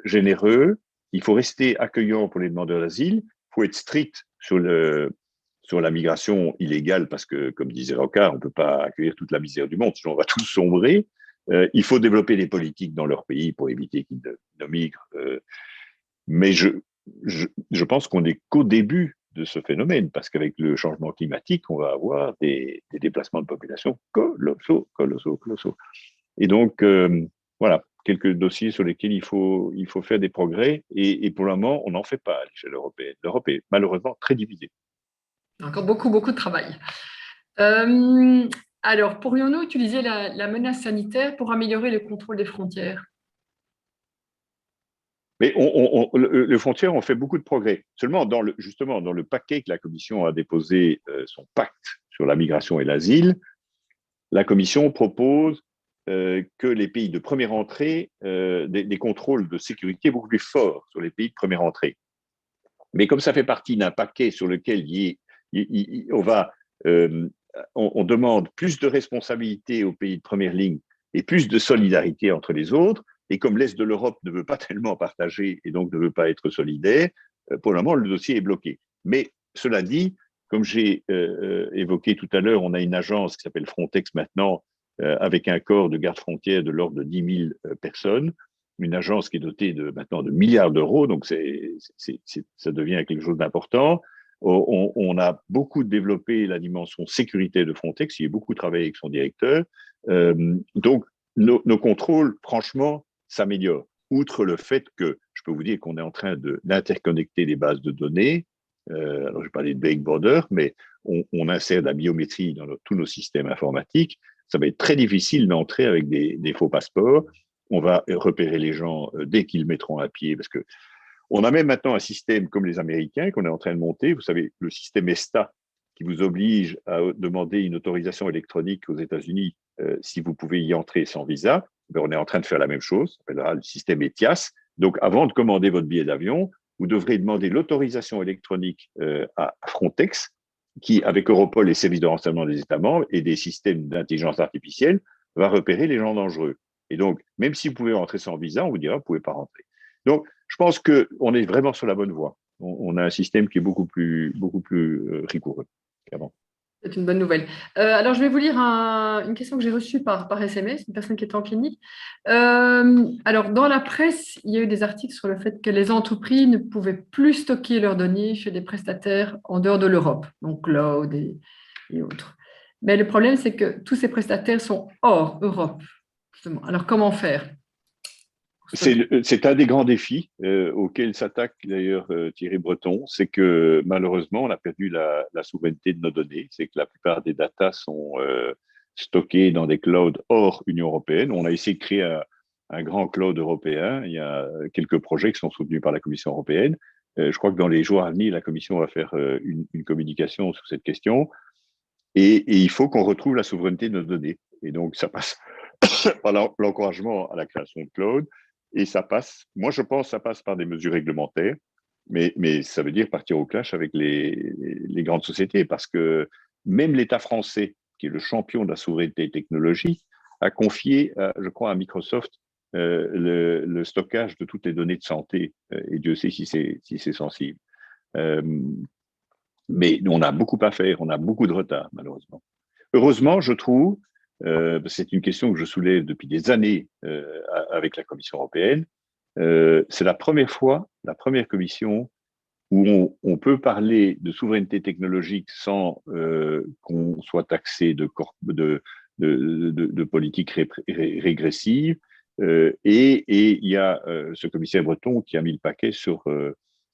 généreux, il faut rester accueillant pour les demandeurs d'asile, il faut être strict sur la migration illégale parce que, comme disait Rocard, on ne peut pas accueillir toute la misère du monde, sinon on va tous sombrer. Il faut développer des politiques dans leur pays pour éviter qu'ils ne migrent. Mais je pense qu'on n'est qu'au début de ce phénomène, parce qu'avec le changement climatique, on va avoir des déplacements de population colossaux. Et donc, voilà, quelques dossiers sur lesquels il faut faire des progrès, et pour le moment, on n'en fait pas à l'échelle européenne. L'Europe est malheureusement très divisée. Encore beaucoup, beaucoup de travail. Alors, pourrions-nous utiliser la menace sanitaire pour améliorer le contrôle des frontières? Mais les frontières ont fait beaucoup de progrès. Seulement, justement, dans le paquet que la Commission a déposé, son pacte sur la migration et l'asile, la Commission propose que les pays de première entrée, des contrôles de sécurité beaucoup plus forts sur les pays de première entrée. Mais comme ça fait partie d'un paquet sur lequel on demande plus de responsabilité aux pays de première ligne et plus de solidarité entre les autres, et comme l'Est de l'Europe ne veut pas tellement partager et donc ne veut pas être solidaire, pour le moment, le dossier est bloqué. Mais cela dit, comme j'ai évoqué tout à l'heure, on a une agence qui s'appelle Frontex maintenant, avec un corps de garde-frontières de l'ordre de 10 000 personnes, une agence qui est dotée maintenant de milliards d'euros, donc ça devient quelque chose d'important. On a beaucoup développé la dimension sécurité de Frontex. Il y a beaucoup travaillé avec son directeur. Donc, nos contrôles, franchement, s'améliorent. Outre le fait que je peux vous dire qu'on est en train d'interconnecter les bases de données. Alors, je parlais de Big Border, mais on insère de la biométrie dans tous nos systèmes informatiques. Ça va être très difficile d'entrer avec des faux passeports. On va repérer les gens dès qu'ils mettront à pied, parce que on a même maintenant un système comme les Américains qu'on est en train de monter. Vous savez, le système ESTA qui vous oblige à demander une autorisation électronique aux États-Unis si vous pouvez y entrer sans visa. Ben, on est en train de faire la même chose. Ça s'appellera le système ETIAS. Donc, avant de commander votre billet d'avion, vous devrez demander l'autorisation électronique à Frontex, qui, avec Europol et services de renseignement des États membres et des systèmes d'intelligence artificielle, va repérer les gens dangereux. Et donc, même si vous pouvez rentrer sans visa, on vous dira, vous ne pouvez pas rentrer. Donc, je pense qu'on est vraiment sur la bonne voie. On a un système qui est beaucoup plus rigoureux qu'avant. C'est une bonne nouvelle. Alors, je vais vous lire une question que j'ai reçue par SMS, une personne qui est en clinique. Alors, dans la presse, il y a eu des articles sur le fait que les entreprises ne pouvaient plus stocker leurs données chez des prestataires en dehors de l'Europe, donc Cloud et autres. Mais le problème, c'est que tous ces prestataires sont hors Europe, justement. Alors, comment faire? C'est un des grands défis auxquels s'attaque d'ailleurs Thierry Breton, c'est que malheureusement, on a perdu la souveraineté de nos données. C'est que la plupart des datas sont stockées dans des clouds hors Union européenne. On a essayé de créer un grand cloud européen. Il y a quelques projets qui sont soutenus par la Commission européenne. Je crois que dans les jours à venir, la Commission va faire une communication sur cette question. Et il faut qu'on retrouve la souveraineté de nos données. Et donc, ça passe par l'encouragement à la création de cloud. Et ça passe, moi je pense que ça passe par des mesures réglementaires, mais ça veut dire partir au clash avec les grandes sociétés, parce que même l'État français, qui est le champion de la souveraineté technologique, a confié, je crois, à Microsoft le stockage de toutes les données de santé, et Dieu sait si c'est sensible. Mais on a beaucoup à faire, on a beaucoup de retard, malheureusement. Heureusement, je trouve, c'est une question que je soulève depuis des années avec la Commission européenne, c'est la première commission où on peut parler de souveraineté technologique sans qu'on soit taxé de politique régressive. Et il y a ce commissaire Breton qui a mis le paquet sur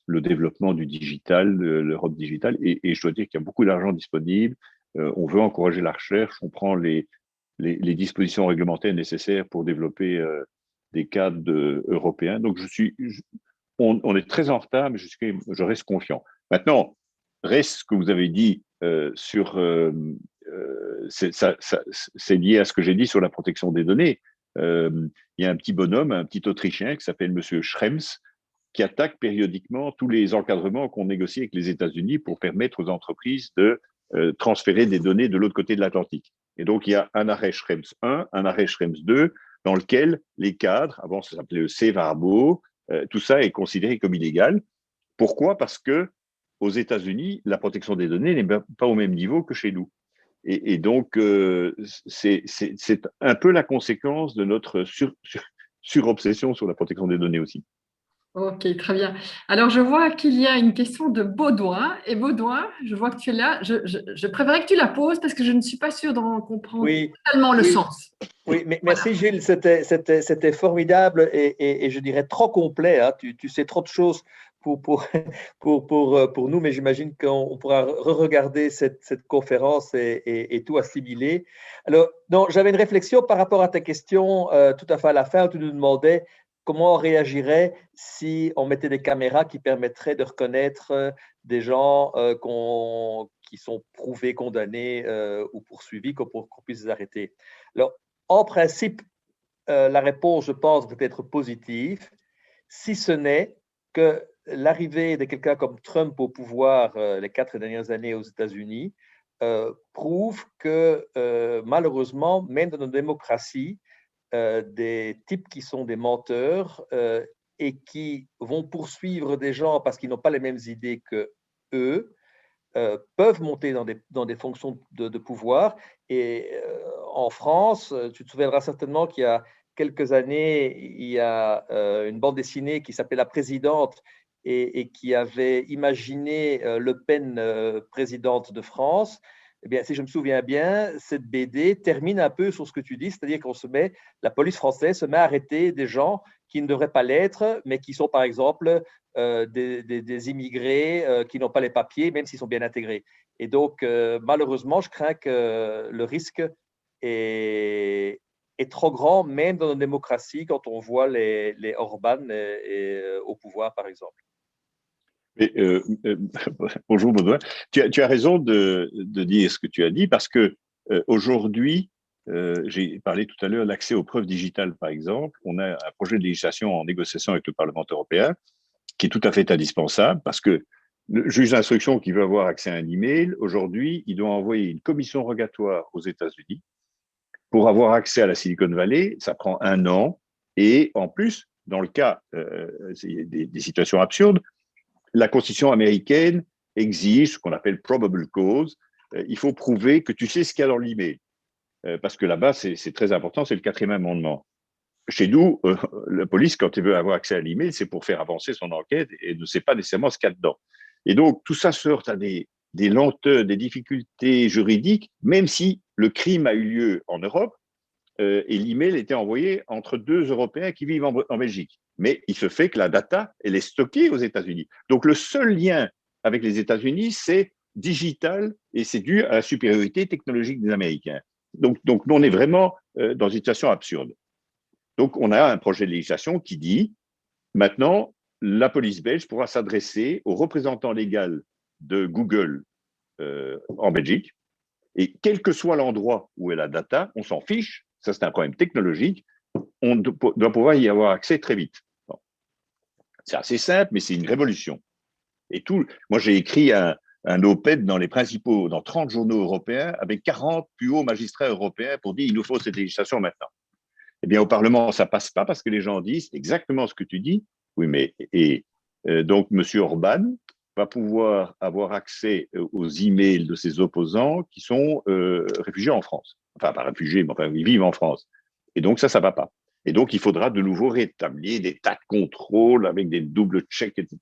le développement du digital, l'Europe digitale. Et je dois dire qu'il y a beaucoup d'argent disponible. On veut encourager la recherche. On prend les dispositions réglementaires nécessaires pour développer des cadres européens. Donc, on est très en retard, mais je reste confiant. Maintenant, reste ce que vous avez dit c'est lié à ce que j'ai dit sur la protection des données. Il y a un petit bonhomme, un petit Autrichien qui s'appelle Monsieur Schrems, qui attaque périodiquement tous les encadrements qu'on négocie avec les États-Unis pour permettre aux entreprises de transférer des données de l'autre côté de l'Atlantique. Et donc, il y a un arrêt Schrems 1, un arrêt Schrems 2, dans lequel les cadres, avant ça s'appelait le CEVARBO, tout ça est considéré comme illégal. Pourquoi? Parce que aux États-Unis, la protection des données n'est pas au même niveau que chez nous. Et donc, c'est un peu la conséquence de notre surobsession sur la protection des données aussi. Ok, très bien. Alors, je vois qu'il y a une question de Baudouin. Et Baudouin, je vois que tu es là. Je préférerais que tu la poses parce que je ne suis pas sûre d'en comprendre totalement le sens. Oui, mais merci Gilles, c'était formidable et je dirais trop complet. Hein. Tu sais trop de choses pour nous, mais j'imagine qu'on pourra re-regarder cette conférence et tout assimiler. Alors, non, j'avais une réflexion par rapport à ta question tout à fait à la fin où tu nous demandais comment on réagirait si on mettait des caméras qui permettraient de reconnaître des gens qui sont prouvés, condamnés ou poursuivis pour qu'on puisse les arrêter. Alors, en principe, la réponse, je pense, peut être positive, si ce n'est que l'arrivée de quelqu'un comme Trump au pouvoir les 4 dernières années aux États-Unis prouve que malheureusement, même dans nos démocraties, des types qui sont des menteurs et qui vont poursuivre des gens parce qu'ils n'ont pas les mêmes idées que eux, peuvent monter dans des fonctions de pouvoir. Et en France, tu te souviendras certainement qu'il y a quelques années, il y a une bande dessinée qui s'appelait La Présidente, et qui avait imaginé Le Pen présidente de France, eh bien, si je me souviens bien, cette BD termine un peu sur ce que tu dis, c'est-à-dire la police française se met à arrêter des gens qui ne devraient pas l'être, mais qui sont par exemple des immigrés qui n'ont pas les papiers, même s'ils sont bien intégrés. Et donc, malheureusement, je crains que le risque est trop grand, même dans nos démocraties, quand on voit les Orban au pouvoir, par exemple. Mais, bonjour Baudouin. Tu as raison de dire ce que tu as dit parce que aujourd'hui, j'ai parlé tout à l'heure de l'accès aux preuves digitales, par exemple. On a un projet de législation en négociation avec le Parlement européen qui est tout à fait indispensable parce que le juge d'instruction qui veut avoir accès à un email, aujourd'hui, il doit envoyer une commission rogatoire aux États-Unis. Pour avoir accès à la Silicon Valley, ça prend 1 an. Et en plus, dans le cas des situations absurdes, la Constitution américaine exige ce qu'on appelle probable cause. Il faut prouver que tu sais ce qu'il y a dans l'email. Parce que là-bas, c'est très important, c'est le 4e amendement. Chez nous, la police, quand elle veut avoir accès à l'email, c'est pour faire avancer son enquête et ne sait pas nécessairement ce qu'il y a dedans. Et donc, tout ça se heurte à des lenteurs, des difficultés juridiques, même si le crime a eu lieu en Europe et l'email était envoyé entre 2 Européens qui vivent en Belgique. Mais il se fait que la data, elle est stockée aux États-Unis. Donc, le seul lien avec les États-Unis, c'est digital et c'est dû à la supériorité technologique des Américains. Donc nous, on est vraiment dans une situation absurde. Donc, on a un projet de législation qui dit, maintenant, la police belge pourra s'adresser au représentant légal de Google en Belgique, et quel que soit l'endroit où est la data, on s'en fiche, ça c'est un problème technologique, on doit pouvoir y avoir accès très vite. Bon. C'est assez simple, mais c'est une révolution. Et moi j'ai écrit un op-ed dans 30 journaux européens avec 40 plus hauts magistrats européens pour dire il nous faut cette législation maintenant. Eh bien, au Parlement, ça passe pas parce que les gens disent exactement ce que tu dis. Oui, mais donc, M. Orban va pouvoir avoir accès aux emails de ses opposants qui sont réfugiés en France. Enfin, pas réfugiés, mais enfin, ils vivent en France. Et donc, ça va pas. Et donc, il faudra de nouveau rétablir des tas de contrôles avec des doubles checks, etc.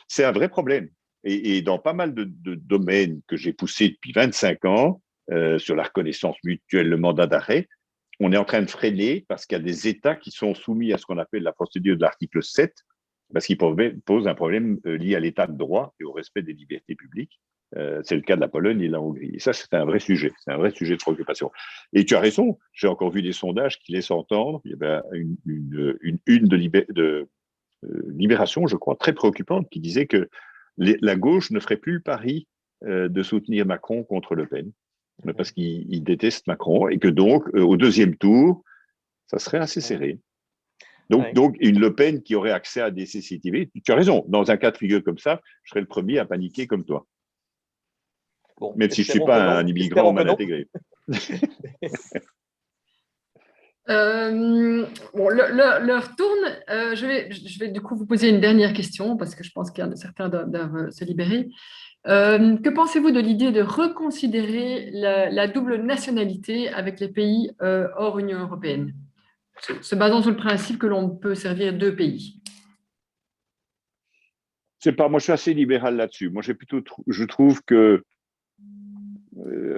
C'est un vrai problème. Et dans pas mal de domaines que j'ai poussés depuis 25 ans, sur la reconnaissance mutuelle, le mandat d'arrêt, on est en train de freiner parce qu'il y a des États qui sont soumis à ce qu'on appelle la procédure de l'article 7, parce qu'ils posent un problème lié à l'état de droit et au respect des libertés publiques. C'est le cas de la Pologne et de la Hongrie. Et ça, c'est un vrai sujet. C'est un vrai sujet de préoccupation. Et tu as raison, j'ai encore vu des sondages qui laissent entendre, il y avait une de Libération, je crois, très préoccupante, qui disait que la gauche ne ferait plus le pari de soutenir Macron contre Le Pen, parce qu'il déteste Macron, et que donc, au 2e tour, ça serait assez serré. Donc, une Le Pen qui aurait accès à des CCTV, tu as raison, dans un cas de figure comme ça, je serais le premier à paniquer comme toi. Bon, même si je ne suis pas un immigrant mal intégré. L'heure tourne. Je vais du coup vous poser une dernière question parce que je pense qu'il y a certains doivent se libérer. Que pensez-vous de l'idée de reconsidérer la double nationalité avec les pays hors Union européenne, se basant sur le principe que l'on peut servir 2 pays? Moi, je suis assez libéral là-dessus. Moi, je trouve que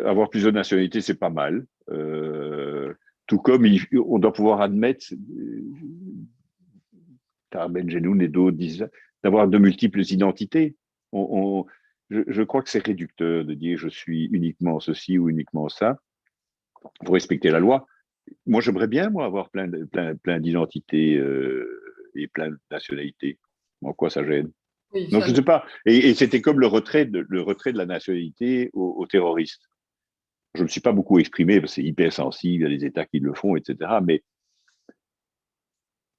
avoir plusieurs nationalités, c'est pas mal. Tout comme on doit pouvoir admettre, Tarben Genoun et d'autres disent, d'avoir de multiples identités. Je crois que c'est réducteur de dire je suis uniquement ceci ou uniquement ça. Il faut respecter la loi. Moi, j'aimerais bien avoir plein d'identités et plein de nationalités. En quoi ça gêne? Oui, donc, je ne sais pas. Et c'était comme le retrait de la nationalité aux terroristes. Je ne me suis pas beaucoup exprimé parce que c'est hyper sensible, il y a des États qui le font, etc. Mais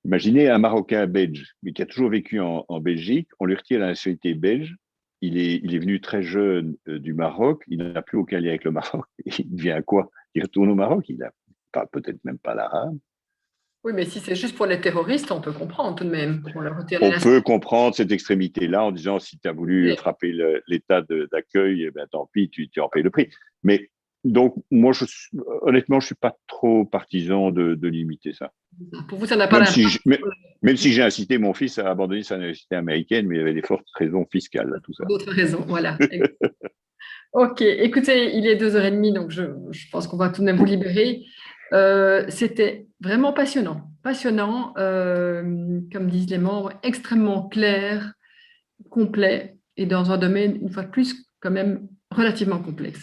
imaginez un Marocain belge, mais qui a toujours vécu en Belgique, on lui retire la nationalité belge, il est venu très jeune du Maroc, il n'a plus aucun lien avec le Maroc, il devient quoi? Il retourne au Maroc, il ne parle peut-être même pas l'arabe. Oui, mais si c'est juste pour les terroristes, on peut comprendre tout de même. On peut comprendre cette extrémité-là en disant si tu as voulu frapper l'état d'accueil, eh ben, tant pis, tu en payes le prix. Mais Donc, moi, honnêtement, je ne suis pas trop partisan de limiter ça. Pour vous, ça n'a pas Même d'impact. si, même si j'ai incité mon fils à abandonner sa université américaine, mais il y avait des fortes raisons fiscales à tout ça. D'autres raisons, voilà. Ok, écoutez, il est 2h30, donc je pense qu'on va tout de même vous libérer. C'était vraiment passionnant, passionnant, comme disent les membres, extrêmement clair, complet et dans un domaine, une fois de plus, quand même relativement complexe.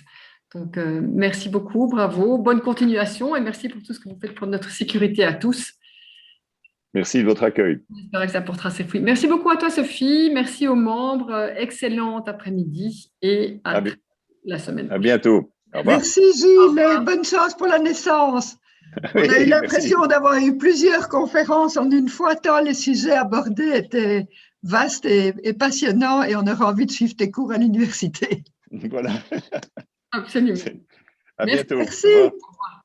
Donc, merci beaucoup, bravo, bonne continuation et merci pour tout ce que vous faites pour notre sécurité à tous. Merci de votre accueil. J'espère que ça portera ses fruits. Merci beaucoup à toi, Sophie. Merci aux membres. Excellent après-midi et à la semaine prochaine. À bientôt. Au revoir. Merci Gilles et bonne chance pour la naissance. On a eu l'impression d'avoir eu plusieurs conférences en une fois, tant les sujets abordés étaient vastes et passionnants et on aura envie de suivre tes cours à l'université. Voilà. Absolument. À bientôt. Merci. Au revoir.